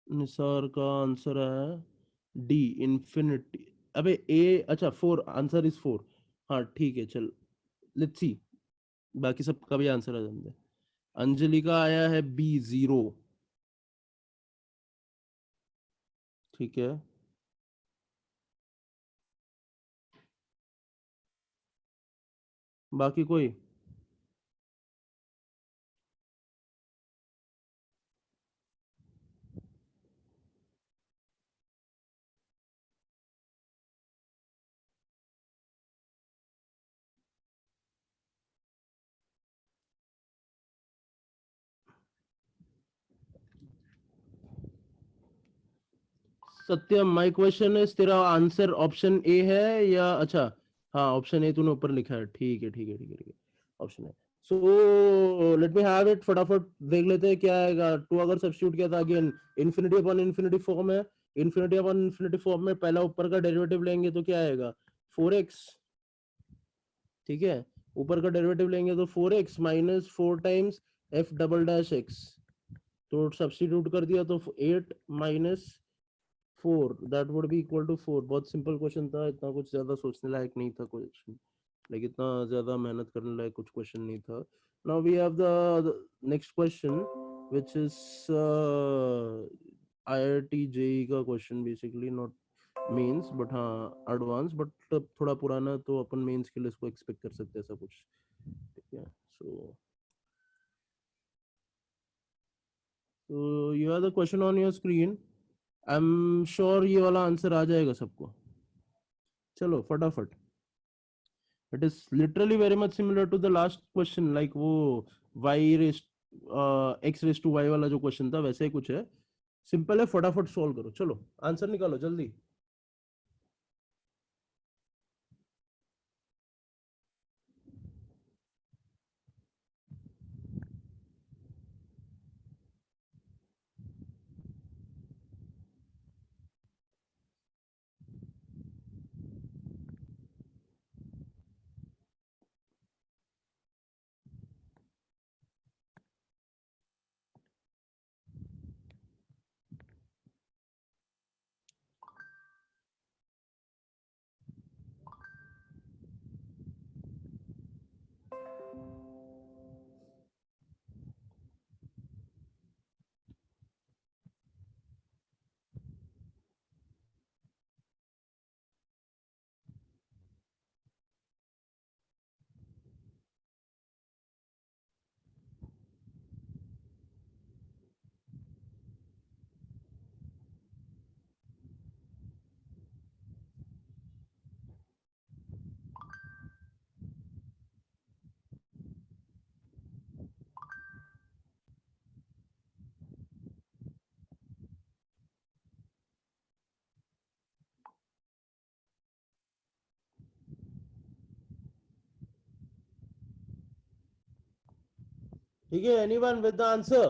निसार का आंसर है डी, इंफिनिटी। अबे ए, अच्छा 4, आंसर इज 4। हाँ ठीक है, चल लेट्स सी, बाकी सब का भी आंसर आ जाते हैं। अंजलि का आया है बी, 0। ठीक है, बाकी कोई। सत्यम, माय क्वेश्चन इज, तेरा आंसर ऑप्शन ए है या, अच्छा हाँ ऑप्शन ए तूने ऊपर लिखा है, ठीक है ठीक है ठीक है ठीक है, ऑप्शन है। So let me have it, फटाफट देख लेते हैं क्या आएगा। टू अगर सब्स्टिट्यूट किया था, again infinity upon infinity form है, इन्फिनिटी अपॉन इन्फिनिटी फॉर्म में पहला ऊपर का डेरिवेटिव लेंगे तो क्या आएगा, 4x। ठीक है, ऊपर का डेरिवेटिव लेंगे तो 4x minus 4 times f double dash x, तो सब्स्टिट्यूट कर दिया तो 8 minus 4, that would be equal to 4। बहुत सिंपल क्वेश्चन था, इतना कुछ ज्यादा सोचने लायक नहीं था क्वेश्चन, लाइक इतना ज्यादा मेहनत करने लायक कुछ क्वेश्चन नहीं था। Now we have the next question which is IIT JEE का question, basically not mains but हाँ एडवांस, बट थोड़ा पुराना, तो अपन मेंस के लिए इसको एक्सपेक्ट कर सकते हैं ऐसा कुछ। ठीक है, so you have the question on your screen. I am sure ये वाला आंसर आ जाएगा सबको। चलो फटाफट। It is literally very much similar to the last question, like वो y raise x raise to y वाला जो क्वेश्चन था वैसे ही कुछ है। सिंपल है, फटाफट सॉल्व करो। चलो आंसर निकालो जल्दी। ठीक है, एनीवन विद द आंसर?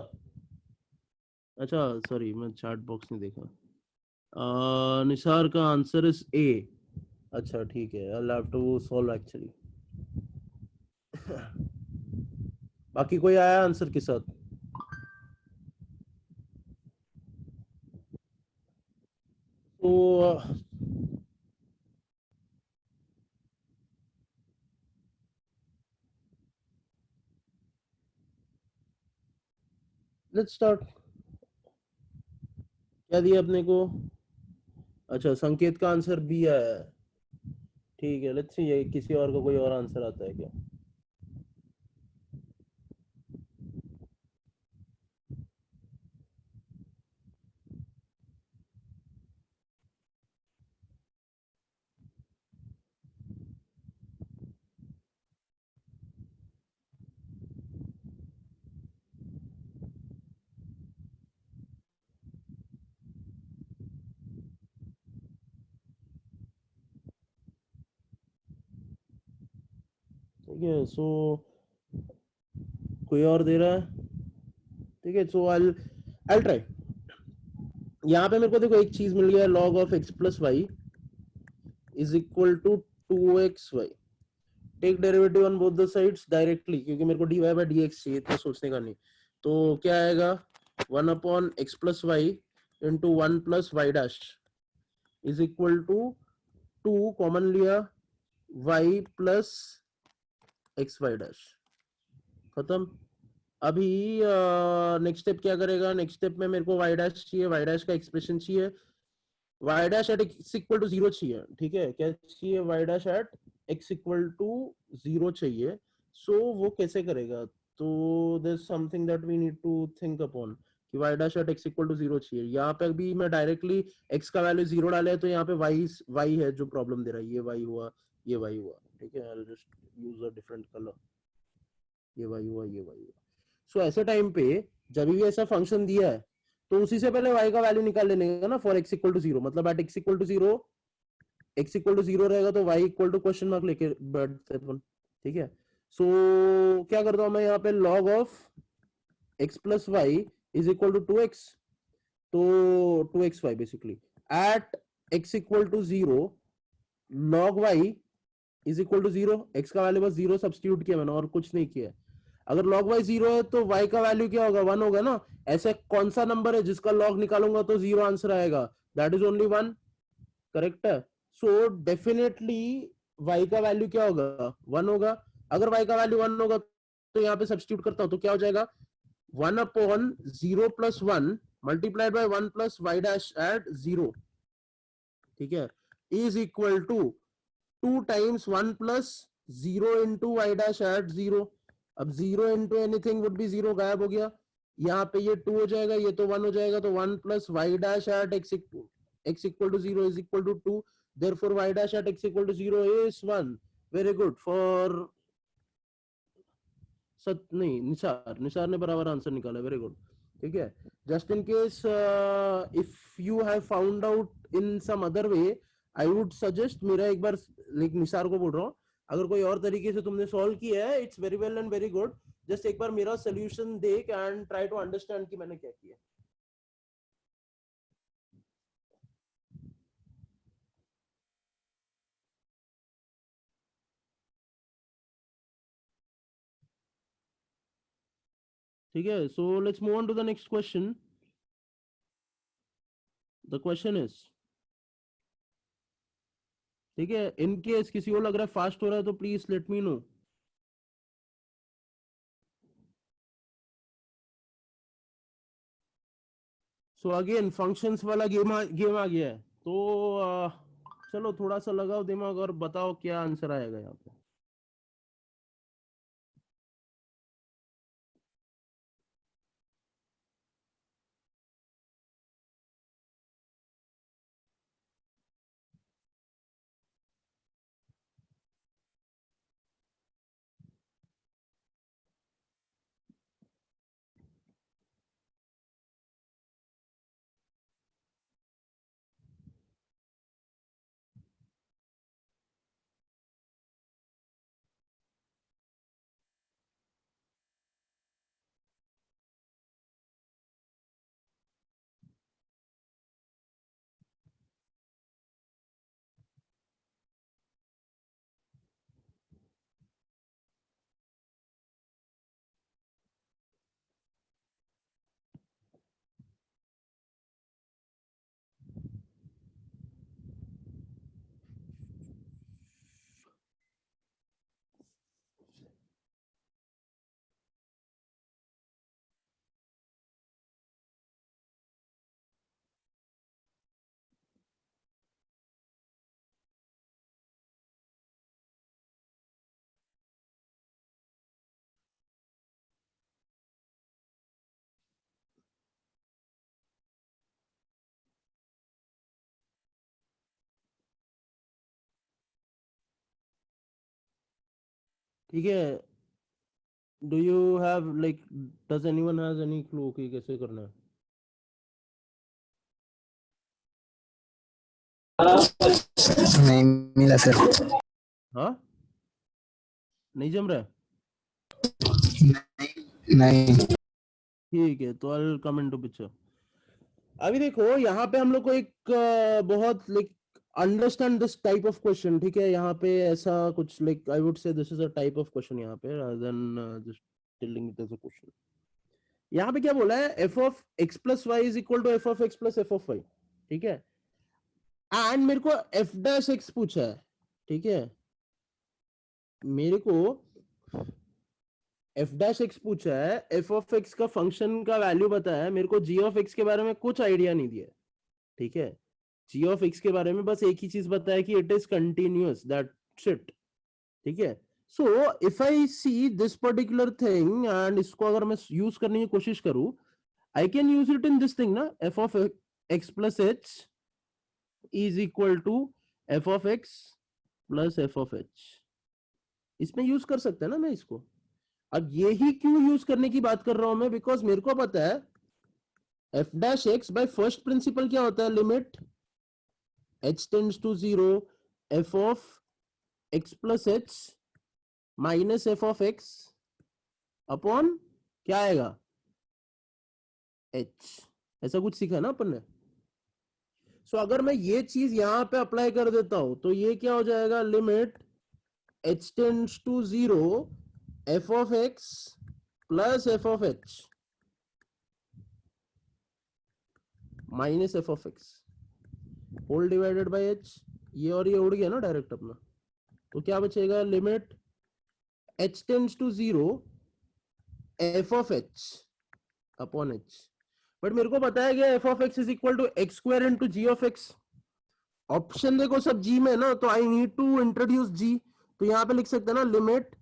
अच्छा सॉरी, मैं चैट बॉक्स नहीं देखा। निसार का आंसर इज ए। अच्छा ठीक है, I have to solve actually. बाकी कोई आया आंसर के साथ? तो लेट्स स्टार्ट। क्या दिया अपने को? अच्छा संकेत का आंसर बी आया है। ठीक है, लेट्स सी ये किसी और का कोई और आंसर आता है क्या। ठीक है, सो कोई और दे रहा है? ठीक है, सो आई ट्राई। यहाँ पे मेरे को देखो एक चीज मिल गया, log of x plus y is equal to 2xy। Take derivative on both the sides directly, क्योंकि मेरे को dy बाय dx चाहिए था, सोचने का नहीं। तो क्या आएगा, 1 upon x plus y into 1 plus y dash is equal to 2 common लिया y plus x y dash. खत्म। अभी नेक्स्ट स्टेप क्या करेगा? नेक्स्ट स्टेप में मेरे को y डैश चाहिए, y डैश का एक्सप्रेशन चाहिए, y dash at x equal to 0 चाहिए। ठीक है, क्या चाहिए? y dash at x equal to 0 चाहिए। सो वो कैसे करेगा? तो there something that we need to think upon कि y dash at x equal to 0 चाहिए। यहाँ पे भी मैं डायरेक्टली x का वैल्यू 0 डाले तो यहाँ पे y है जो प्रॉब्लम दे रहा है। ये y हुआ, ये y हुआ। ठीक है, I will just use a different colour. ये y हुआ, ये y हुआ। सो ऐसे टाइम पे जब भी ऐसा फंक्शन दिया है तो उसी से पहले y का वैल्यू निकाल लेने का ना, फॉर x इक्वल टू 0। मतलब at x equal to 0, x equal to 0 रहेगा तो y equal to question mark लेके बैठते अपन। ठीक है, सो क्या करता हूं मैं यहाँ पे, log of x plus y is equal to 2x। तो 2xy basically at x equal to 0 log y is equal to 0। x का वैल्यू बस 0 सब्स्टिट्यूट किया मैंने, और कुछ नहीं किया। अगर log y 0 है तो y का वैल्यू क्या होगा? 1 होगा ना। ऐसे कौन सा नंबर है जिसका log निकालूंगा तो 0 आंसर आएगा? That is only 1। करेक्ट है। सो डेफिनेटली y का वैल्यू क्या होगा? 1 होगा। अगर y का वैल्यू 1 होगा तो यहाँ पे सब्स्टिट्यूट करता हूं तो क्या हो जाएगा, 1 upon 0 plus 1 multiplied by 1 plus y dash at 0। ठीक है, is equal to 2 times 1 plus 0 into y dash at 0। अब 0 इंटू एनीथिंग वुड बी 0, गायब हो गया। यहाँ पे ये 2 हो जाएगा, ये तो 1 हो जाएगा, तो 1 plus y dash at x equal to 0 is equal to 2, therefore y dash at x equal to 0 is 1. Very good for नहीं, निसार ने बराबर आंसर निकाला. Very good. ठीक है. Just in case if you have found out in some other way, I would suggest, मेरा एक बार लाइक निसार को बोल रहा हूँ, अगर कोई और तरीके से तुमने सॉल्व किया है, it's very well and very good. Just एक बार मेरा सोल्यूशन देख एंड ट्राई टू अंडरस्टैंड कि मैंने क्या किया. ठीक है. So let's move on to the next question. The question is, ठीक है, इन केस किसी को लग रहा है फास्ट हो रहा है तो please let me know. So again functions वाला गेम आ गया है. तो चलो थोड़ा सा लगाओ दिमाग और बताओ क्या आंसर आएगा यहाँ पे. ठीक है. Do you have like, does anyone has any clue कि कैसे करना है? नहीं मिला सर. हाँ, नहीं जम रहा है. नहीं. ठीक है, तो I will come into picture. अभी देखो यहाँ पे हम लोग को एक बहुत like understand this type of question. ठीक है, यहाँ पे ऐसा कुछ like I would say this is a type of question यहाँ पे, rather than just telling it as a question. यहाँ पे क्या बोला है, f of x plus y is equal to f of x plus f of y. ठीक है, एंड मेरे को f dash x पूछा है. ठीक है, मेरे को f dash x पूछा है, f of x का फंक्शन का वैल्यू बताया है, मेरे को g of x के बारे में कुछ आइडिया नहीं दिया. ठीक है, g of x के बारे में बस एक ही चीज बताया कि it is continuous, that's it. ठीक है. So if I see this particular thing and इसको अगर मैं यूज करने की कोशिश करूं, I can use it in this thing ना, f of x plus h is equal to f of x plus f of h. इसमें यूज कर सकते हैं ना मैं इसको. अब यही क्यों यूज करने की बात कर रहा हूं मैं, बिकॉज मेरे को पता है f dash x by first principle क्या होता है, limit h tends to 0 f of x plus h minus f of x upon क्या आएगा, h. ऐसा कुछ सीखा ना अपन ने. सो अगर मैं ये चीज यहां पे अप्लाई कर देता हूं तो ये क्या हो जाएगा, limit h tends to 0 f of x plus f of h minus f of x whole divided by h. ये और ये उड़ गया ना डायरेक्ट अपना, तो क्या बचेगा, limit h tends to 0 f of h upon h. But मेरे को बताया गया f of x is equal to x square into g of x. Option देखो सब g में ना, तो I need to introduce g. तो यहाँ पे लिख सकते हैं ना, लिमिट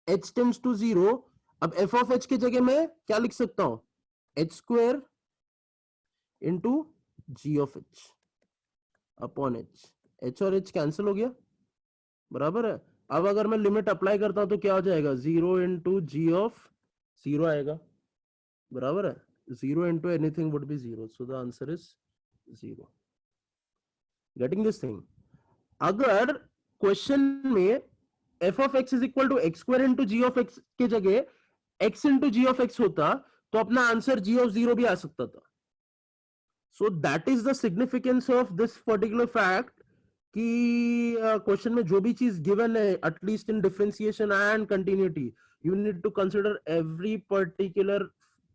h टेंड्स टू 0. अब f of h की जगह मैं क्या लिख सकता हूँ, h square into g of h upon h और h कैंसिल हो गया, बराबर है। अब अगर मैं लिमिट अप्लाई करता हूं तो क्या हो जाएगा, 0 इंटू जी ऑफ 0 आएगा, बराबर है। 0 into anything would be 0, so the answer is 0. Getting this thing? अगर क्वेश्चन में f of x is equal to x square into g of x के जगह x into g of x होता तो अपना आंसर g of 0 भी आ सकता था। So that is the significance of this particular fact कि क्वेश्चन में जो भी चीज गिवन है, at least in differentiation and continuity, you need to consider every particular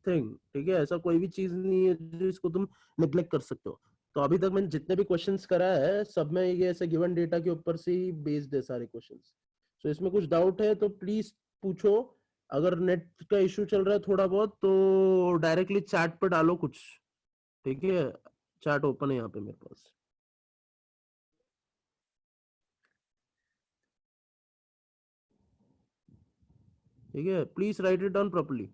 thing, ठीक है। ऐसा कोई भी चीज नहीं है जिसको तुम नेग्लेक्ट कर सकते हो। तो अभी तक मैंने जितने भी क्वेश्चंस करा है सब में ये ऐसे गिवन डेटा के ऊपर से ही बेस्ड है सारे क्वेश्चंस। सो इसमें कुछ डाउट है तो प्लीज पूछो। अगर नेट का इशू चल रहा है थोड़ा बहुत तो डायरेक्टली चैट पर डालो कुछ, ठीक है। चैट ओपन है यहाँ पे मेरे पास। ठीक है, please right it down properly.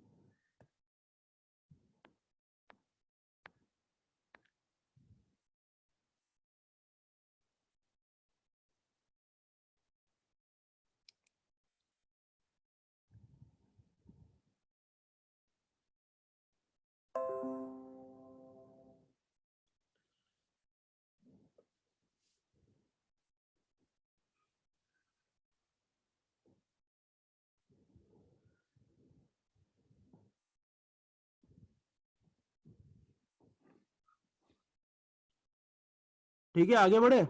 ठीक है, आगे बढ़े।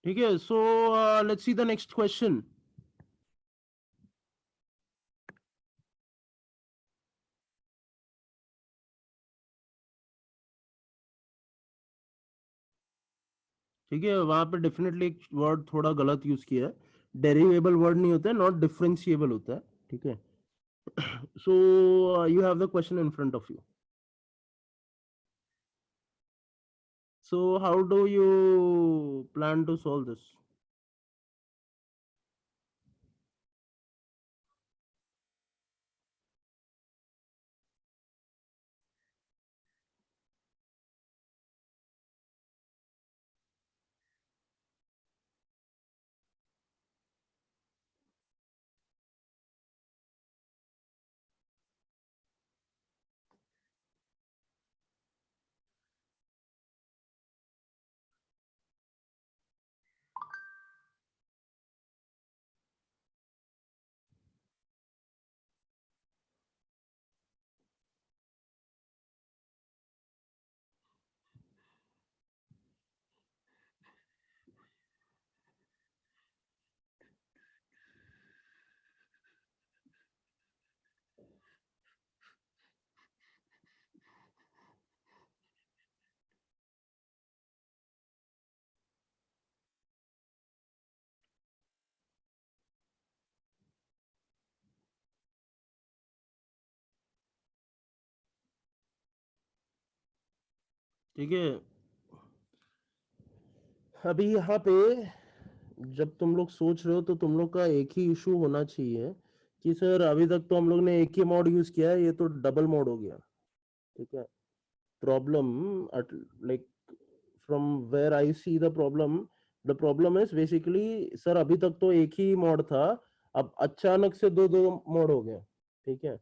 ठीक है, so let's see the next question. ठीक है, वहां पे डेफिनेटली एक वर्ड थोड़ा गलत यूज किया है। डेरिवेबल वर्ड नहीं होता है, नॉट डिफरेंशिएबल होता है, ठीक है। So you have the question in front of you. So how do you plan to solve this? ठीक है, अभी यहाँ पे जब तुम लोग सोच रहे हो तो तुम लोग का एक ही इशू होना चाहिए कि सर अभी तक तो हम लोग ने एक ही मॉड यूज किया है, ये तो डबल मॉड हो गया, ठीक है। Problem like from where I see the problem is basically sir अभी तक तो एक ही मॉड था, अब अचानक से दो दो मॉड हो गया, ठीक है।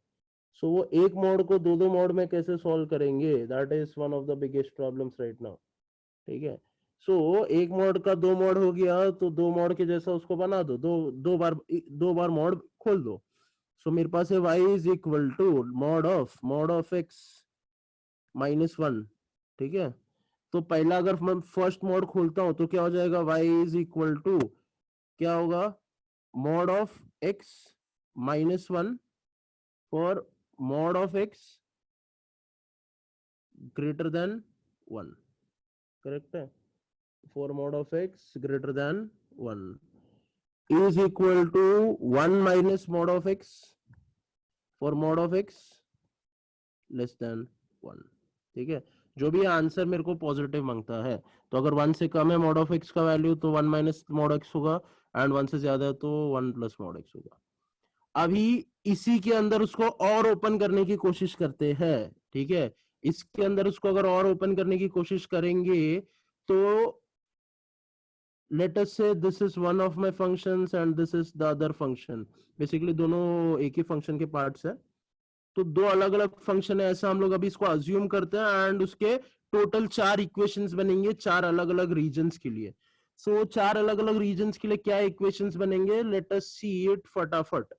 सो वो एक मॉड को दो दो मॉड में कैसे सॉल्व करेंगे, that is one of the biggest problems right now, ठीक है। सो एक मॉड का दो मॉड हो गया, तो दो मॉड के जैसा उसको बना दो, दो बार मॉड खोल दो। सो मेरे पास है y is equal to mod of x minus one. ठीक है, तो पहला अगर मैं फर्स्ट मॉड खोलता हूं तो क्या हो जाएगा, y इज इक्वल टू क्या होगा, mod of x minus one for mod of x greater than one. Correct है, for mod of x greater than one is equal to 1 minus mod of x for mod of x less than 1। ठीक है, जो भी आंसर मेरे को पॉजिटिव मांगता है, तो अगर 1 से कम है mod of x का वैल्यू तो 1 माइनस mod x होगा, एंड 1 से ज्यादा है तो 1 प्लस mod x होगा। अभी इसी के अंदर उसको और ओपन करने की कोशिश करते हैं। ठीक है, इसके अंदर उसको अगर और ओपन करने की कोशिश करेंगे तो let us say this is one of my functions and this is the other function। Basically दोनों एक ही फंक्शन के पार्ट्स है, तो दो अलग अलग फंक्शन है ऐसा हम लोग अभी इसको अज्यूम करते हैं, एंड उसके टोटल चार इक्वेशंस बनेंगे चार अलग अलग रीजन्स के लिए। सो चार अलग अलग रीजन्स के लिए क्या इक्वेशंस बनेंगे, लेट अस सी इट फटाफट।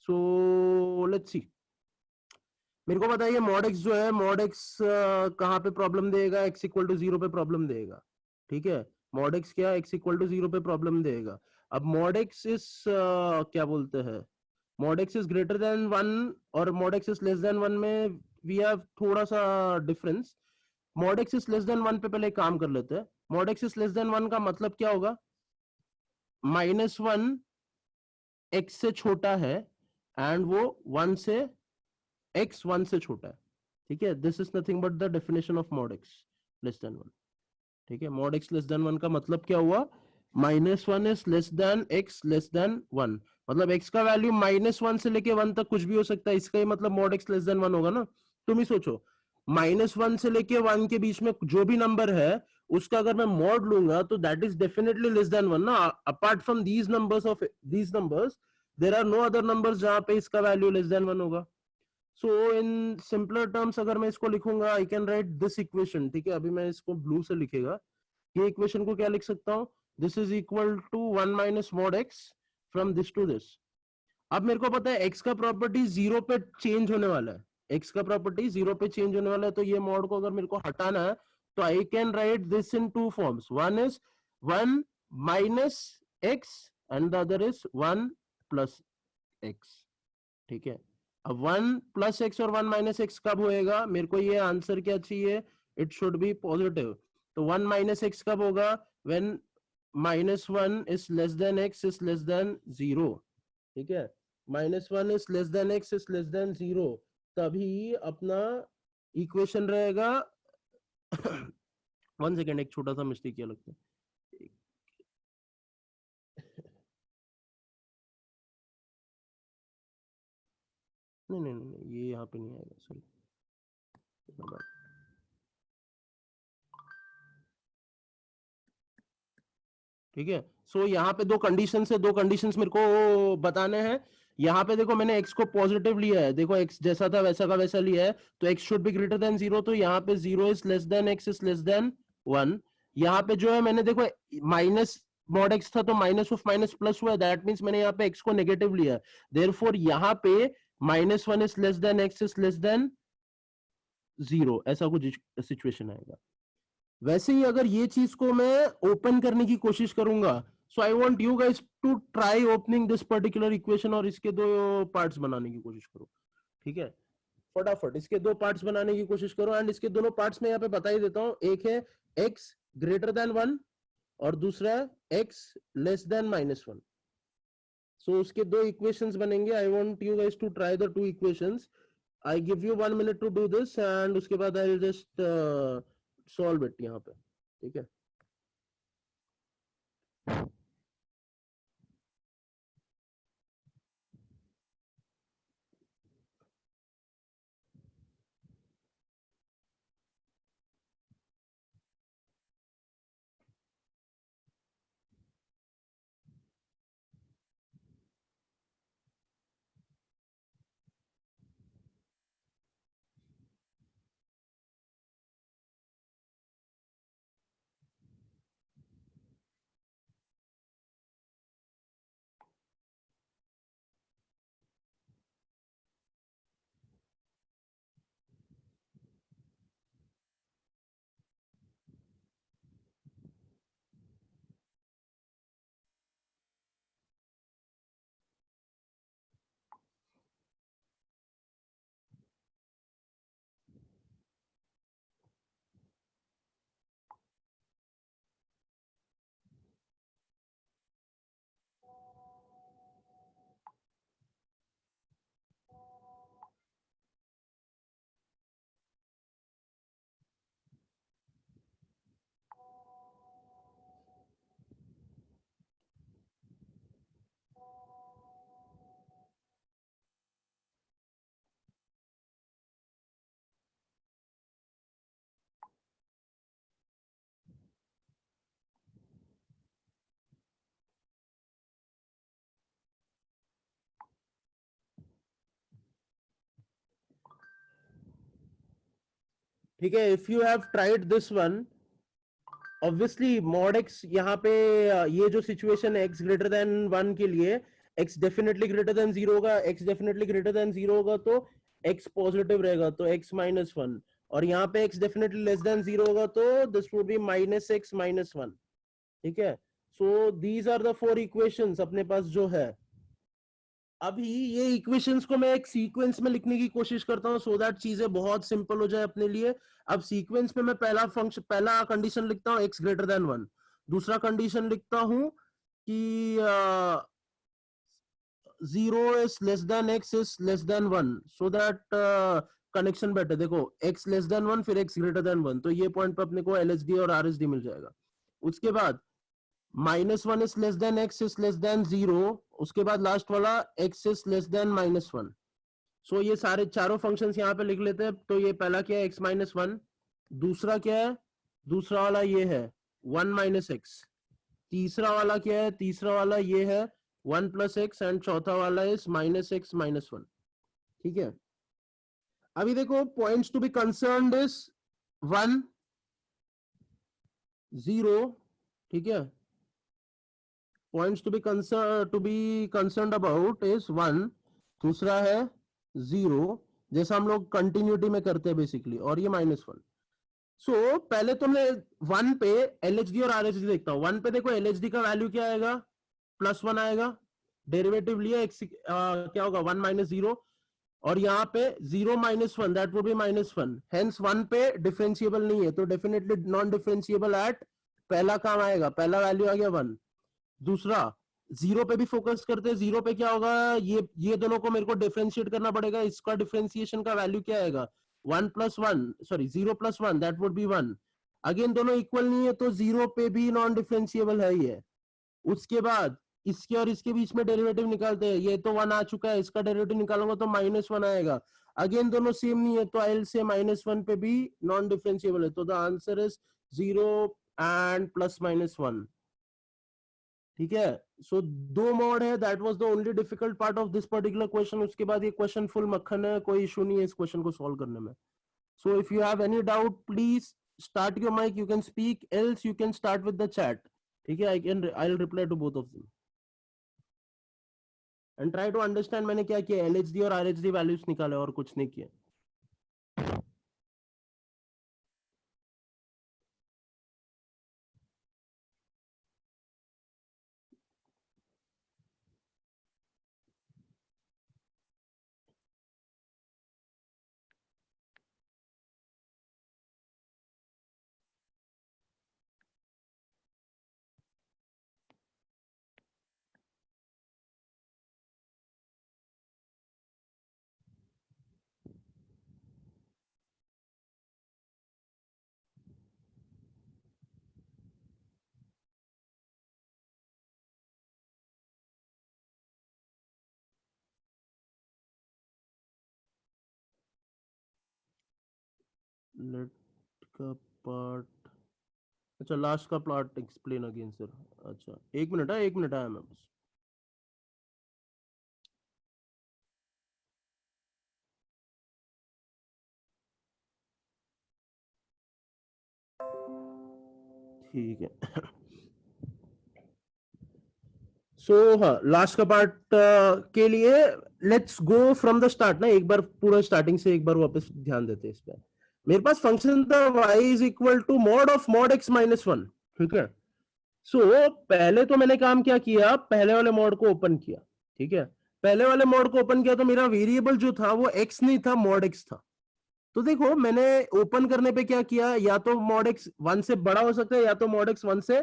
सो लेट्स सी, मेरे को बताइए मॉड एक्स जो है, मॉड एक्स कहाँ पे प्रॉब्लम देगा, एक्स इक्वल टू जीरो पे प्रॉब्लम देगा। ठीक है, मॉड एक्स क्या, एक्स इक्वल टू जीरो पे प्रॉब्लम देगा। अब मॉड एक्स इज क्या बोलते हैं, mod X is greater than one और mod X is less than one में वी हैव थोड़ा सा difference. Mod X is less than one पे पहले एक काम कर लेते हैं। Mod X is less than one का मतलब क्या होगा, माइनस वन एक्स से छोटा है एंड वो वन से x 1 से छोटा है। ठीक है, this is nothing but the definition of mod x less than one. ठीक है, mod x less than one का मतलब क्या हुआ, minus one is less then x less than one, मतलब x का वैल्यू माइनस वन से लेके वन तक कुछ भी हो सकता है, इसका ही मतलब mod x less than one होगा ना। तुम ही सोचो, माइनस वन से लेके वन के बीच में जो भी नंबर है उसका अगर मैं मॉड लूंगा तो that is definitely less than one ना। Apart from these numbers of these numbers there are no other numbers जहां पे इसका वैल्यू लेस देन वन होगा। सो इन सिंपलर टर्म्स अगर मैं इसको लिखूंगा, I can write this equation. ठीक है, अभी मैं इसको ब्लू से लिखेगा, ये इक्वेशन को क्या लिख सकता हूं, this is equal to one minus mod x from this to this. अब मेरे को पता है एक्स का प्रॉपर्टी जीरो पे चेंज होने वाला है, एक्स का प्रॉपर्टी जीरो पे चेंज होने वाला है, तो ये मॉड को अगर मेरे को हटाना है तो I can write this in two forms, one is one minus x and the other is one plus x. ठीक है, अब वन प्लस एक्स और वन माइनस एक्स कब होएगा, मेरे को ये आंसर क्या चाहिए, इट शुड बी पॉजिटिव। तो वन माइनस एक्स कब होगा, when minus one is less then x is less than zero. ठीक है, minus one is less then x is less than zero, तभी अपना इक्वेशन रहेगा। वन सेकेंड, एक छोटा सा मिस्टेक किया लगता है। नहीं नहीं नहीं, ये यहाँ पे नहीं आएगा, सॉरी। ठीक है, सो यहाँ पे दो कंडीशन है, दो कंडीशंस मेरे को बताने हैं। यहाँ पे देखो मैंने x को पॉजिटिव लिया है, देखो x जैसा था वैसा का वैसा लिया है, तो x should be greater than zero, तो यहाँ पे zero is less then x is less than one. यहाँ पे जो है मैंने देखो माइनस मॉड x था तो माइनस ऑफ माइनस प्लस हुआ, दैट मीन्स मैंने यहाँ पे x को नेगेटिव लिया है, देयरफॉर यहाँ पे minus one is less then x is less than zero, ऐसा कुछ सिचुएशन आएगा। वैसे ही अगर ये चीज को मैं ओपन करने की कोशिश करूंगा, so I want you guys to try opening this particular equation और इसके दो पार्ट्स बनाने की कोशिश करो। ठीक है, फटाफट इसके दो पार्ट्स बनाने की कोशिश करो, एंड इसके दोनों पार्ट्स में यहाँ पे बता ही देता हूं, एक है x ग्रेटर देन वन और दूसरा है x less than minus one. So उसके दो इक्वेशंस बनेंगे, I want you guys to try the two equations. I give you 1 minute to do this and उसके बाद I will just solve it यहाँ पे। ठीक है, ठीक है, if you have tried this one, obviously mod X यहाँ पे ये जो सिचुएशन है x ग्रेटर देन 1 के लिए, x डेफिनेटली ग्रेटर देन 0 होगा, x डेफिनेटली ग्रेटर देन 0 होगा तो x पॉजिटिव रहेगा तो x माइनस 1, और यहाँ पे x डेफिनेटली लेस देन 0 होगा तो this would be minus x minus 1। ठीक है, so these are the 4 equations अपने पास जो है। अभी ये इक्वेशंस को मैं एक सीक्वेंस में लिखने की कोशिश करता हूँ सो दैट चीजें बहुत सिंपल हो जाए अपने लिए। अब सीक्वेंस में मैं पहला कंडीशन लिखता हूँ x ग्रेटर देन 1, दूसरा कंडीशन लिखता हूँ कि 0 is less then x is less than 1, so that connection better. देखो x लेस देन 1 फिर x ग्रेटर देन 1, तो ये पॉइंट पे अपने को LHD और RHD मिल जाएगा। उसके बाद -1 is less then x is less than 0, उसके बाद लास्ट वाला x इज लेस देन -1। सो ये सारे चारों फंक्शंस यहाँ पे लिख लेते हैं। तो ये पहला क्या है x माइनस 1, दूसरा क्या है, दूसरा वाला ये है 1 माइनस x, तीसरा वाला क्या है, तीसरा वाला ये है 1 प्लस x, एंड चौथा वाला इज माइनस x माइनस 1। ठीक है, अभी देखो points to be concerned is 1 0। ठीक है, points to be concerned about is 1, दूसरा है 0, जैसा हम लोग कंटिन्यूटी में करते हैं बेसिकली, और ये -1। सो पहले तो मैं 1 पे LHD और RHD देखता हूँ। 1 पे देखो LHD का वैल्यू क्या आएगा, +1 आएगा, डेरिवेटिव लिया x क्या होगा 1 माइनस 0, और यहाँ पे 0 minus 1 that would B -1, hence 1 पे डिफरेंशिएबल नहीं है तो डेफिनेटली नॉन डिफरेंशिएबल एट पहला काम आएगा, पहला वैल्यू आ गया 1। दूसरा 0 पे भी फोकस करते हैं, 0 पे क्या होगा, ये दोनों को मेरे को डिफरेंशिएट करना पड़ेगा, इसका डिफरेंशिएशन का वैल्यू क्या आएगा 1 plus 1 sorry 0 plus 1 that would B 1। Again दोनों इक्वल नहीं है तो 0 पे भी नॉन डिफरेंशिएबल है ये। उसके बाद इसके और इसके बीच में डेरिवेटिव निकालते हैं, ये तो 1 आ चुका है, इसका डेरिवेटिव निकालूंगा तो -1 आएगा। अगेन दोनों सेम नहीं है तो आई से -1 पे भी नॉन डिफरेंशिएबल है, तो द आंसर इज 0 एंड +-1। ठीक है, सो 2 मॉड है, that was the only difficult part of this particular question. उसके बाद ये क्वेश्चन फुल मक्खन है, कोई इशू नहीं है इस क्वेश्चन को सॉल्व करने में। So if you have any doubt please start your mic, you can speak, else you can start with the chat. ठीक है, I will reply to both of them and try to understand मैंने क्या किया, LHD और RHD वैल्यूज निकाले और कुछ नहीं किया। लेट का पार्ट, अच्छा लास्ट का पार्ट एक्सप्लेन अगेन सर। अच्छा 1 मिनट है, 1 मिनट आया मैं बस। ठीक है, सो हाँ लास्ट का पार्ट के लिए let's go from the start ना, एक बार पूरा स्टार्टिंग से एक बार वापस ध्यान देते हैं इस पर। मेरे पास फंक्शन था y is equal to mod of mod x minus 1। ठीक है, सो पहले तो मैंने काम क्या किया, पहले वाले मॉड को ओपन किया। ठीक है, पहले वाले मॉड को ओपन किया तो मेरा वेरिएबल जो था वो x नहीं था, मॉड x था। तो देखो मैंने ओपन करने पे क्या किया, या तो मॉड x 1 से बड़ा हो सकता है या तो मॉड x 1 से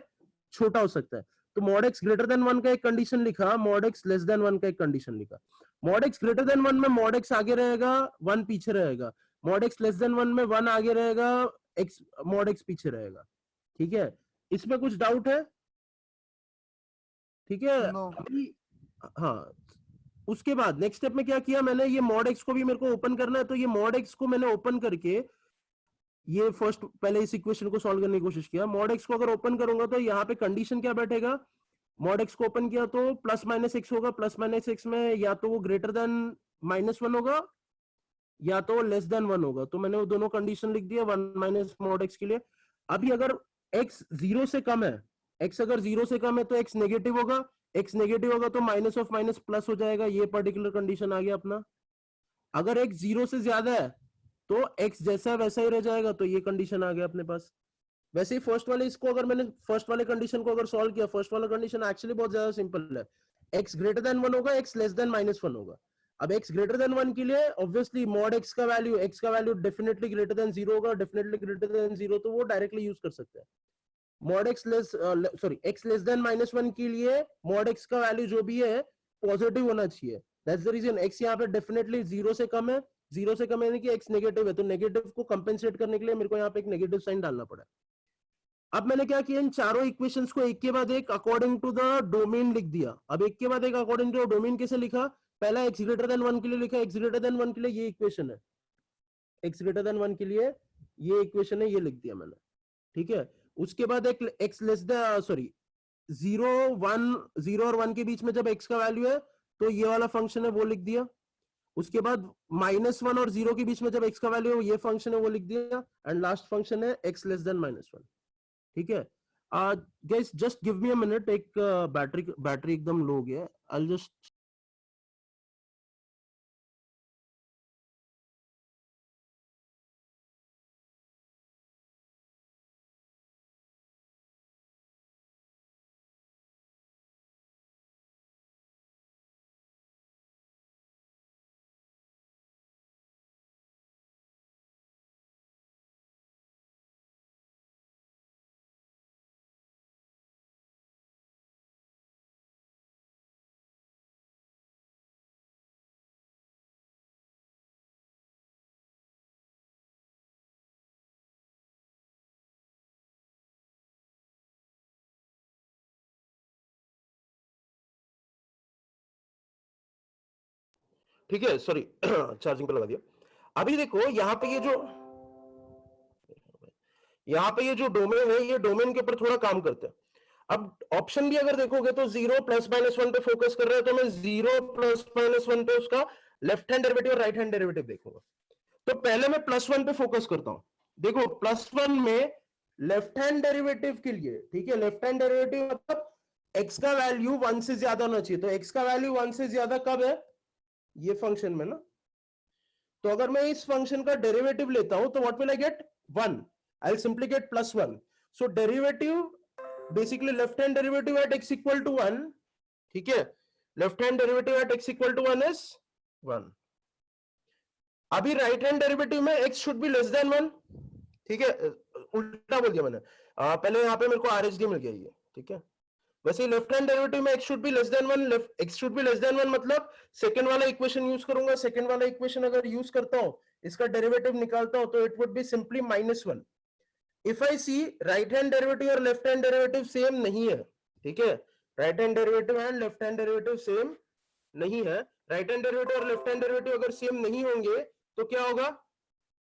छोटा हो सकता है। तो मॉड x ग्रेटर देन 1 का एक कंडीशन लिखा, मॉड x लेस देन 1 का एक कंडीशन लिखा। मॉड x ग्रेटर देन 1 में मॉड x आगे रहेगा, 1 पीछे रहेगा। मॉड x लेस देन 1 में 1 आगे रहेगा, x मॉड x पीछे रहेगा। ठीक है, इसमें कुछ डाउट है? ठीक है, अभी हाँ, उसके बाद नेक्स्ट स्टेप में क्या किया मैंने, ये मॉड x को भी मेरे को ओपन करना है, तो ये मॉड x को मैंने ओपन करके ये फर्स्ट पहले इस इक्वेशन को सॉल्व करने की कोशिश किया। मॉड x को अगर ओपन करूंगा तो यहाँ पे कंडीशन क्या बैठेगा, मॉड x को ओपन किया तो +-x होगा, +-x में या तो वो ग्रेटर देन -1 होगा या तो लेस देन 1 होगा। तो मैंने वो दोनों कंडीशन लिख दिया 1 माइनस मॉड एक्स के लिए। अभी अगर x 0 से कम है, x अगर 0 से कम है तो x नेगेटिव होगा, x नेगेटिव होगा तो माइनस ऑफ माइनस प्लस हो जाएगा, ये पर्टिकुलर कंडीशन आ गया अपना। अगर x 0 से ज्यादा है तो x जैसा है वैसा ही रह जाएगा, तो ये कंडीशन आ गया अपने पास। वैसे ही फर्स्ट वाले इसको अगर मैंने फर्स्ट वाले कंडीशन को अगर सॉल्व किया, फर्स्ट वाला कंडीशन एक्चुअली बहुत ज्यादा सिंपल है। x ग्रेटर देन 1 होगा, x लेस देन -1 होगा। अब x ग्रेटर देन 1 के लिए ऑब्वियसली मॉड x का वैल्यू डेफिनेटली ग्रेटर देन 0 होगा, डेफिनेटली ग्रेटर देन 0, तो वो डायरेक्टली यूज कर सकते हैं। Mod x x less than -1 के लिए मॉड x का वैल्यू जो भी है पॉजिटिव होना चाहिए। दैट्स द रीजन x यहाँ पे डेफिनेटली 0 से कम है, 0 से कम यानी कि x नेगेटिव है, तो नेगेटिव को कंपेंसेट करने के लिए मेरे को यहाँ पे एक नेगेटिव साइन डालना पड़ा। अब मैंने क्या किया, इन चारों इक्वेशंस को एक के बाद एक अकॉर्डिंग टू द डोमेन लिख दिया। अब एक के बाद एक अकॉर्डिंग टू डोमेन कैसे लिखा, पहला x ग्रेटर देन 1 के लिए लिखा, x ग्रेटर देन 1 के लिए ये इक्वेशन है, x ग्रेटर देन 1 के लिए ये इक्वेशन है, ये लिख दिया मैंने, ठीक है। उसके बाद एक x लेस देन 0 और 1 के बीच में जब x का वैल्यू है तो ये वाला फंक्शन है वो लिख दिया। उसके बाद -1 और 0 के बीच में जब x का वैल्यू है ये फंक्शन है वो लिख दिया। एंड लास्ट फंक्शन है x लेस देन -1, ठीक है। Guys just give me a minute, एक बैटरी एकदम लो हो गया, आई जस्ट ठीक है, सॉरी चार्जिंग पे लगा दिया। अभी देखो यहाँ पे ये जो डोमेन है, ये डोमेन के ऊपर थोड़ा काम करते हैं। अब ऑप्शन भी अगर देखोगे तो 0 प्लस -1 पे फोकस कर रहा है, तो मैं 0 प्लस -1 पे उसका लेफ्ट हैंड डेरिवेटिव और राइट हैंड डेरिवेटिव देखूंगा। तो पहले मैं +1 पे फोकस करता हूं। देखो +1 में लेफ्ट हैंड डेरिवेटिव के लिए, ठीक है, लेफ्ट हैंड डेरिवेटिव मतलब x का वैल्यू 1 से ज्यादा होना चाहिए। तो x का वैल्यू 1 से ज्यादा कब है, ये फंक्शन में ना। तो अगर मैं इस फंक्शन का डेरिवेटिव लेता हूं तो what will I get, 1। I will simply get +1। So derivative basically left hand derivative at x equal to 1, ठीक है, left hand derivative at x equal to 1 is 1। अभी राइट हैंड डेरिवेटिव में x should be less than 1, ठीक है, उल्टा बोल दिया मैंने। पहले यहाँ पे मेरे को RHD मिल गया ये, ठीक है। वैसे लेफ्ट हैंड डेरिवेटिव में x should be less than 1, x should be less than 1 मतलब सेकंड वाला इक्वेशन यूज करूंगा। सेकंड वाला इक्वेशन अगर यूज करता हूं, इसका डेरिवेटिव निकालता हूं, तो it would be simply -1। If I see right hand derivative और लेफ्ट हैंड डेरिवेटिव सेम नहीं है, ठीक है, right hand derivative and left hand derivative same नहीं है। राइट हैंड डेरिवेटिव और लेफ्ट हैंड डेरिवेटिव अगर सेम नहीं होंगे तो क्या होगा,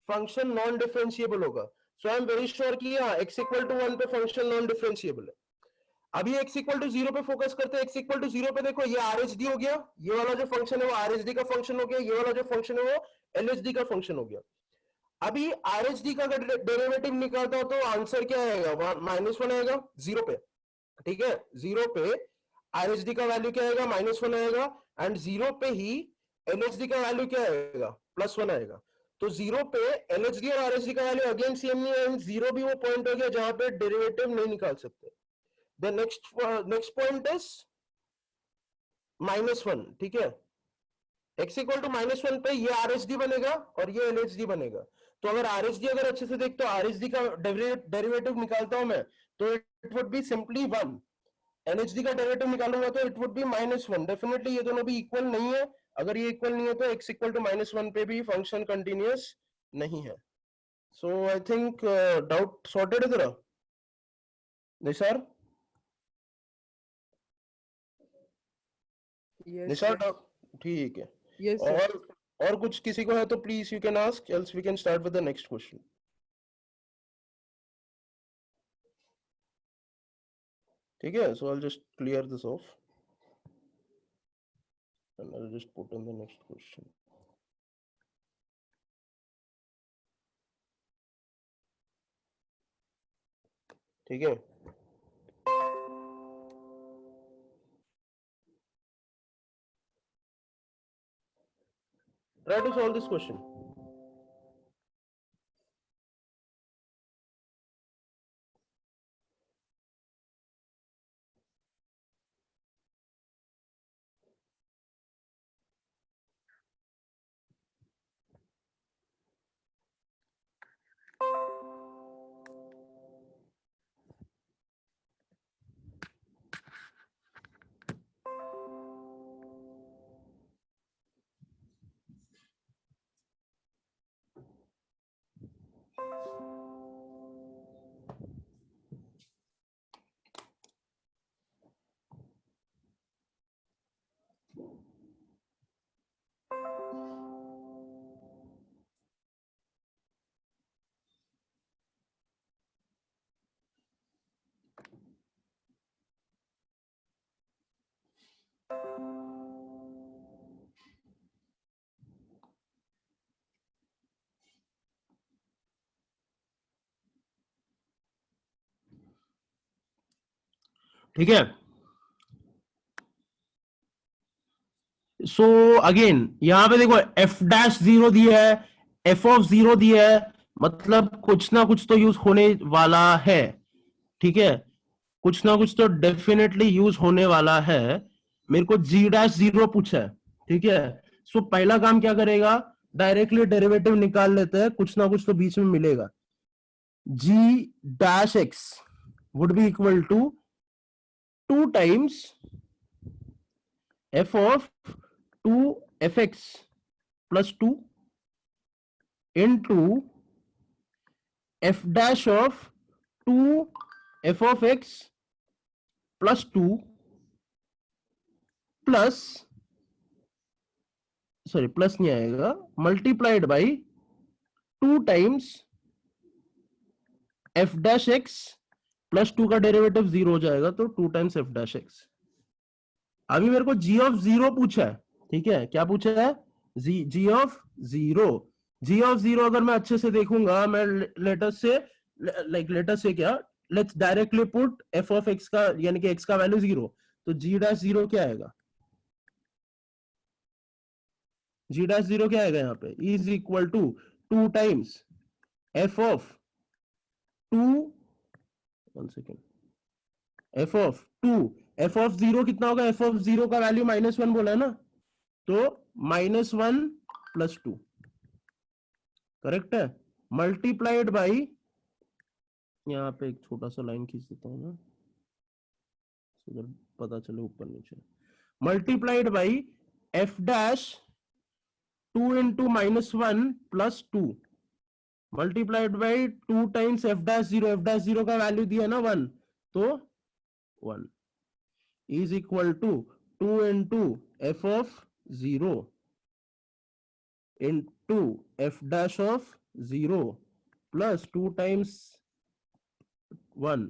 फंक्शन नॉन डिफरेंशिएबल होगा। सो आई एम वेरी श्योर कि x इक्वल टू 1 पे फंक्शन नॉन डिफरेंशिएबल है। अभी x इक्वल टू 0 पे फोकस करते हैं। x इक्वल टू 0 पे देखो ये RHD हो गया, ये वाला जो फंक्शन है वो RHD का फंक्शन हो गया, ये वाला जो फंक्शन है वो LHD का फंक्शन हो गया। अभी RHD का अगर डेरिवेटिव निकालता हो तो आंसर क्या आएगा, -1 आएगा 0 पे, ठीक है। 0 पे RHD का वैल्यू क्या आएगा, -1 आएगा। एंड 0 पे ही LHD का वैल्यू क्या आएगा, +1 आएगा। तो 0 पे LHD और RHD का वैल्यू अगेन सेम नहीं है। 0 भी वो पॉइंट हो गया जहां पे डेरिवेटिव नहीं निकाल सकते। द नेक्स्ट पॉइंट इज -1, ठीक है। x इक्वल टू -1 पे ये RHD बनेगा और ये LHD बनेगा। तो अगर RHD अगर अच्छे से देख तो RHD का डेरिवेटिव निकालता हूं मैं, तो it would be simply 1। LHD का डेरिवेटिव निकालूंगा तो इट वुड बी -1। डेफिनेटली ये दोनों भी इक्वल नहीं है। अगर ये इक्वल नहीं है तो x इक्वल टू -1 पे भी फंक्शन कंटिन्यूअस नहीं है। So I think doubt sorted है तेरा निसार। Yes, Nisar sir. ठीक है। Yes, sir. और कुछ किसी को है तो please you can ask, else we can start with the next question. ठीक है, so I will just clear this off and I'll just put in the next question. ठीक है। Try to solve this question. ठीक है। सो अगेन यहां पे देखो एफ डैश जीरो दिया है, एफ ऑफ जीरो दिया है, मतलब कुछ ना कुछ तो यूज होने वाला है। ठीक है, कुछ ना कुछ तो डेफिनेटली यूज होने वाला है। मेरे को जी डैश जीरो पूछा है। ठीक है, सो पहला काम क्या करेगा, डायरेक्टली डेरिवेटिव निकाल लेते हैं, कुछ ना कुछ तो बीच में मिलेगा। G dash X would be equal to 2 times f of 2 fx plus 2 into f dash of 2 f of x plus 2 plus, sorry plus नहीं आएगा, multiplied by 2 times f dash x plus 2 का डेरिवेटिव 0 हो जाएगा, तो 2 टाइम्स f डैश x। अभी मेरे को g ऑफ 0 पूछा है। ठीक है, क्या पूछा है, g ऑफ 0। g ऑफ 0 अगर मैं अच्छे से देखूंगा, मैं लेटेस्ट से लेटेस्ट से क्या, let's directly put f of x का यानी कि x का वैल्यू 0, तो g डैश 0 क्या आएगा, g डैश 0 क्या आएगा यहाँ पे, is equal to 2 times f of 2, 1 second, f of 2, f of 0 कितना होगा, f ऑफ 0 का वैल्यू -1 बोला है ना, तो -1 प्लस 2, करेक्ट है, मल्टीप्लाइड बाई, यहाँ पे एक छोटा सा लाइन खींच देता हूँ ना, उधर पता चले ऊपर नीचे, multiplied by f dash 2 into -1 plus 2, multiplied by 2 times f dash 0, f dash 0 का वैल्यू दिया ना 1, तो 1 is equal to 2 into F of 0 into f dash of 0 plus 2 times 1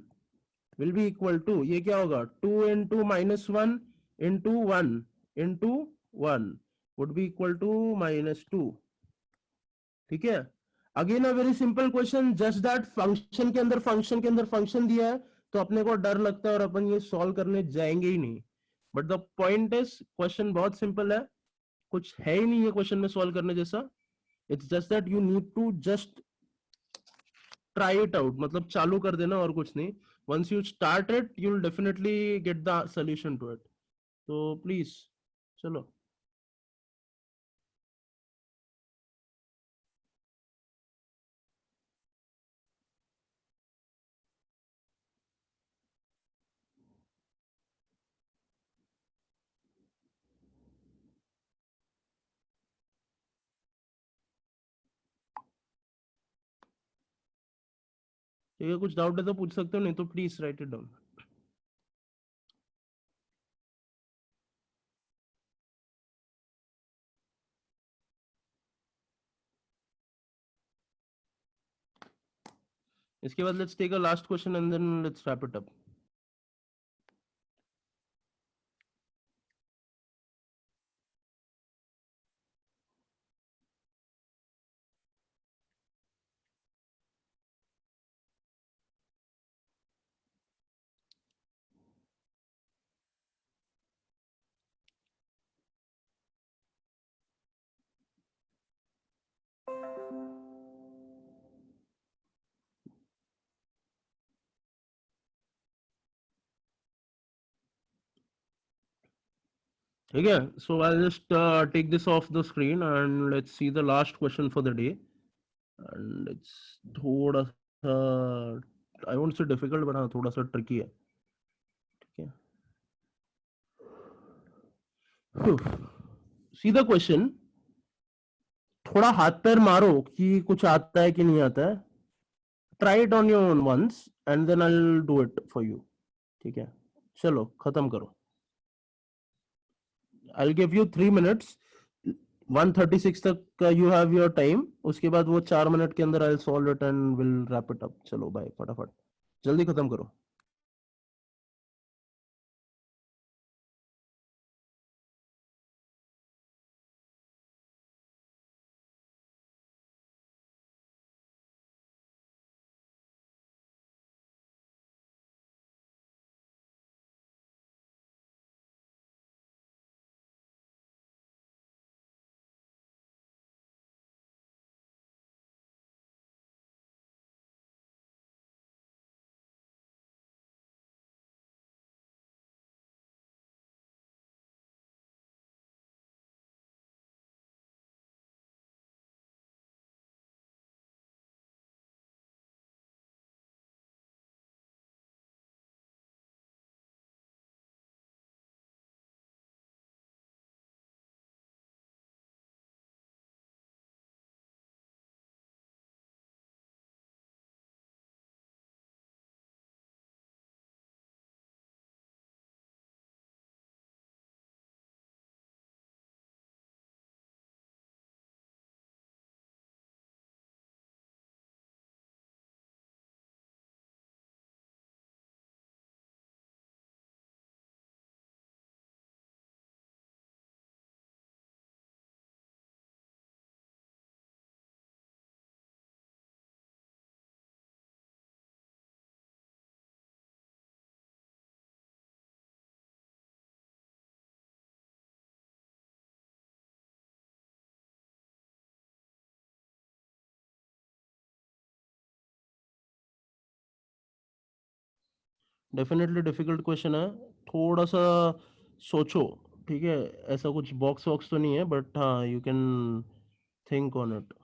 will be equal to, ये क्या होगा, 2 into -1 into 1 into 1 would be equal to -2। ठीक है, again a very simple question, just that function के अंदर फंक्शन दिया है, तो अपने को डर लगता है और अपन ये सॉल्व करने जाएंगे ही नहीं। But the point is question बहुत सिंपल है, कुछ है ही नहीं है क्वेश्चन में सॉल्व करने जैसा। It's just that you need to just try it out, मतलब चालू कर देना और कुछ नहीं। Once you start it you will definitely get the solution to it. तो प्लीज चलो। ठीक है, कुछ डाउट है तो पूछ सकते हो, नहीं तो प्लीज राइट इट डाउन। इसके बाद let's take a last question and then let's wrap it up. ठीक है, so I'll just take this off the screen and let's see the last question for the day. And it's थोड़ा सा, I won't say difficult, but हाँ थोड़ा सा tricky है. ठीक है, see the question. थोड़ा हाथ पैर मारो कि कुछ आता है कि नहीं आता है. Try it on your own once and then I'll do it for you. ठीक है, चलो खत्म करो. I'll give you 3 minutes. 1:36 तक का you have your time. उसके बाद वो 4 मिनट के अंदर I'll solve it and we'll wrap it up. चलो भाई फटाफट जल्दी खत्म करो. डेफिनेटली डिफिकल्ट क्वेश्चन है, थोड़ा सा सोचो. ठीक है, ऐसा कुछ बॉक्स वॉक्स तो नहीं है, बट हाँ you can think on it.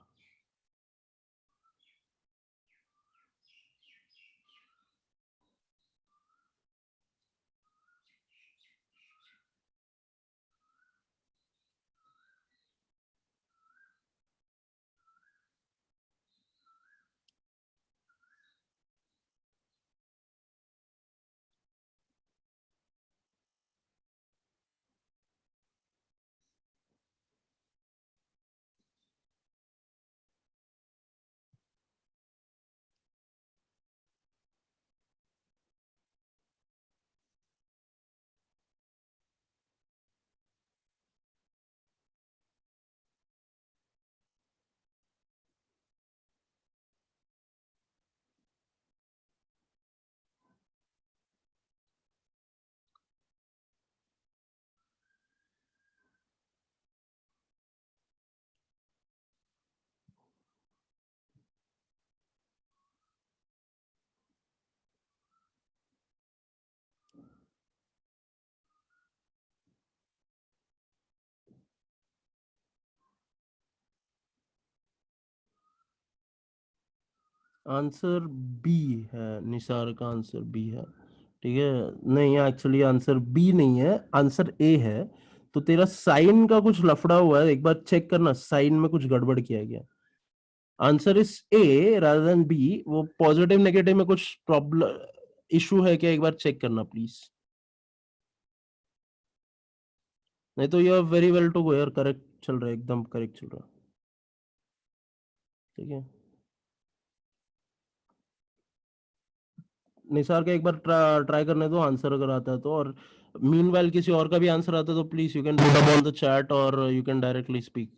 Answer B है, निसार का आंसर बी है. ठीक है, नहीं एक्चुअली आंसर बी नहीं है, आंसर ए है. तो तेरा साइन का कुछ लफड़ा हुआ है, एक बार चेक करना साइन में कुछ गड़बड़ किया गया. Answer is A rather than B. वो पॉजिटिव नेगेटिव में कुछ प्रॉब्लम इशू है क्या, एक बार चेक करना प्लीज. नहीं तो you are very well to go यार, करेक्ट चल रहा है, एकदम करेक्ट चल रहा है. ठीक है, निसार का एक बार ट्राई करने दो, आंसर अगर आता है तो. और मीनवाइल किसी और का भी आंसर आता है तो please you can put up on the chat और you can directly speak.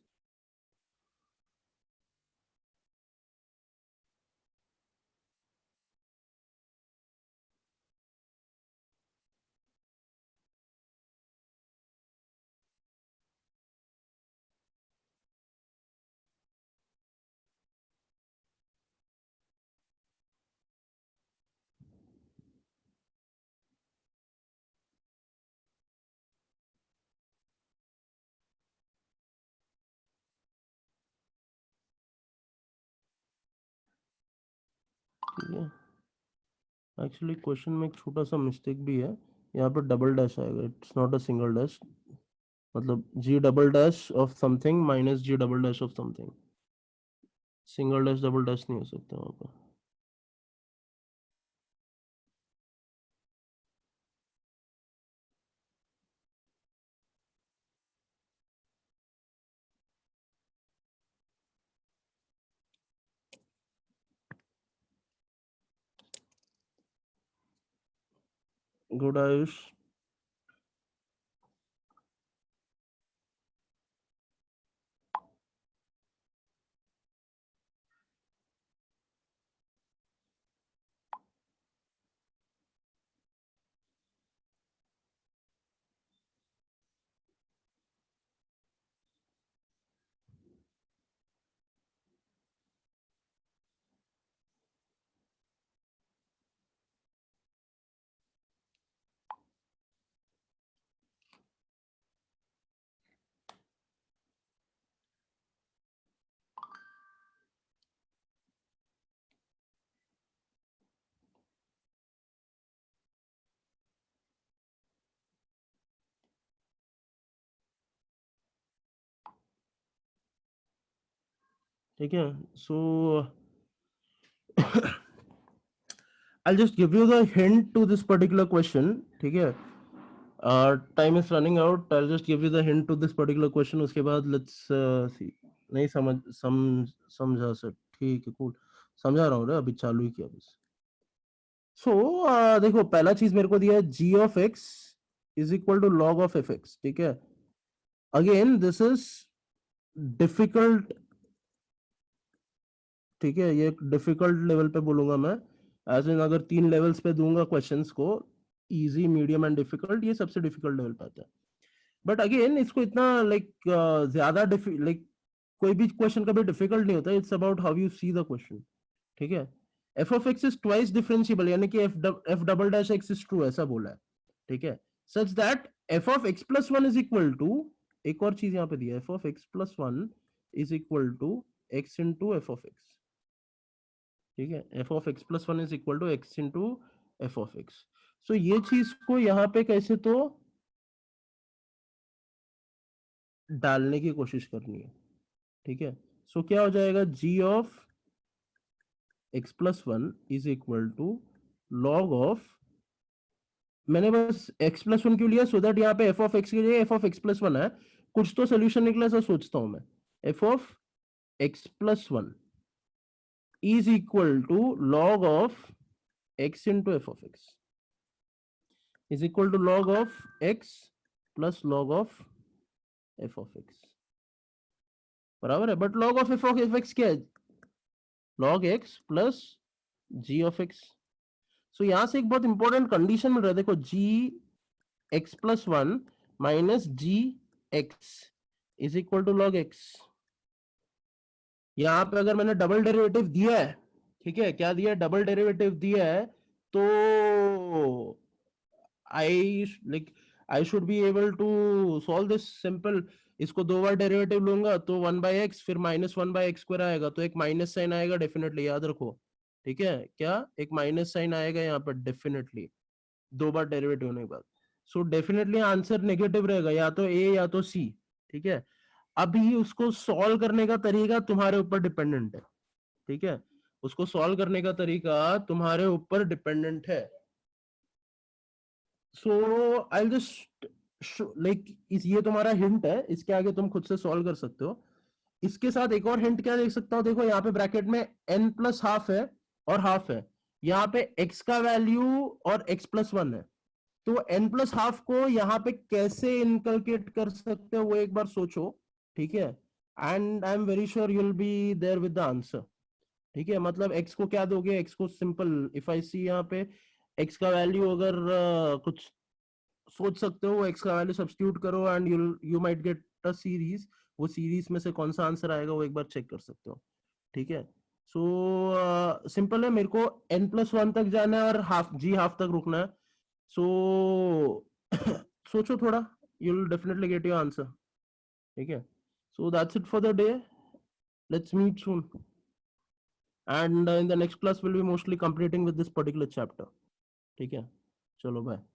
Actually question में एक छोटा सा मिस्टेक भी है, यहाँ पर डबल डैश आएगा, it's not a single dash, मतलब G double dash of something minus G double dash of something, single dash double dash नहीं हो सकता वहाँ पर। गुड आयुष। ठीक है, सो I'll just give you the hint to this particular question, ठीक है, time is running out, I'll just give you the hint to this particular question, उसके बाद let's see, नहीं समझा सर, ठीक है, cool, समझा रहा हूँ रे, अभी चालू ही किया बस। देखो पहला चीज मेरे को दिया है g of x is equal to log of fx, ठीक है, अगेन दिस इज डिफिकल्ट, ठीक है, ये डिफिकल्ट लेवल पे बोलूंगा मैं, एज इन अगर 3 लेवल्स पे दूंगा क्वेश्चंस को, इजी मीडियम एंड डिफिकल्ट, ये सबसे डिफिकल्ट लेवल पे आता है। बट अगेन इसको इतना लाइक ज्यादा लाइक कोई भी क्वेश्चन कभी डिफिकल्ट नहीं होता, it's about how you see the question, ठीक है। F of x is twice differentiable, यानी कि f double dash x is true, ऐसा बोला है, ठीक है, such that f of x plus one is equal to, एक और चीज यहाँ पे दिया है, f of x plus one is equal to x into F of x, ठीक है, f of x plus one is equal to x into F of X. So ये चीज को यहाँ पे कैसे तो डालने की कोशिश करनी है, ठीक है। सो क्या हो जाएगा, G of x plus one is equal to log of, मैंने बस x प्लस वन क्यों लिया, सो दैट यहाँ पे एफ ऑफ एक्स की जगह F of x plus one है, कुछ तो सोल्यूशन निकला ऐसा सोचता हूं मैं, F of x plus one is equal to log of X into F of x is equal to log of x plus log of F of X, बराबर है। But log of F X क्या है, log X plus G of X. So यहां से एक बहुत इंपॉर्टेंट कंडीशन मिल रहा है, देखो G X plus one minus G X is equal to log X. यहां पे अगर मैंने डबल डेरिवेटिव दिया है, ठीक है, क्या दिया है, डबल डेरिवेटिव दिया है, तो I should be able to solve this simple, इसको 2 बार डेरिवेटिव लूंगा तो 1/x फिर -1/x स्क्वायर आएगा, तो एक माइनस साइन आएगा डेफिनेटली, याद रखो, ठीक है, क्या एक माइनस साइन आएगा यहाँ पर डेफिनेटली 2 बार डेरिवेटिव होने के बाद। सो डेफिनेटली आंसर नेगेटिव रहेगा, या तो ए या तो सी, ठीक है। अभी उसको सॉल्व करने का तरीका तुम्हारे ऊपर डिपेंडेंट है, ठीक है, उसको सॉल्व करने का तरीका तुम्हारे ऊपर डिपेंडेंट है। सो आई जस्ट लाइक ये तुम्हारा हिंट है, इसके आगे तुम खुद से सॉल्व कर सकते हो। इसके साथ एक और हिंट क्या देख सकता हो, देखो यहाँ पे ब्रैकेट में n प्लस हाफ है और हाफ है, यहाँ पे x का वैल्यू और x प्लस वन है, तो n प्लस हाफ को यहाँ पे कैसे इनकलकेट कर सकते हो वो एक बार सोचो, ठीक है, and I am very sure you will be there with the answer, ठीक है। मतलब x को क्या दोगे, x को सिंपल, इफ आई सी यहाँ पे x का वैल्यू अगर कुछ सोच सकते हो, x का वैल्यू सब्स्टिट्यूट करो and you might get a series, वो सीरीज में से कौन सा आंसर आएगा वो एक बार चेक कर सकते हो, ठीक है। सो सिंपल है, मेरे को n प्लस वन तक जाना है और हाफ तक रुकना है, सो सोचो थोड़ा, you will definitely get your answer, ठीक है। So that's it for the day, let's meet soon, and in the next class we'll be mostly completing with this particular chapter. ठीक है, चलो बाय।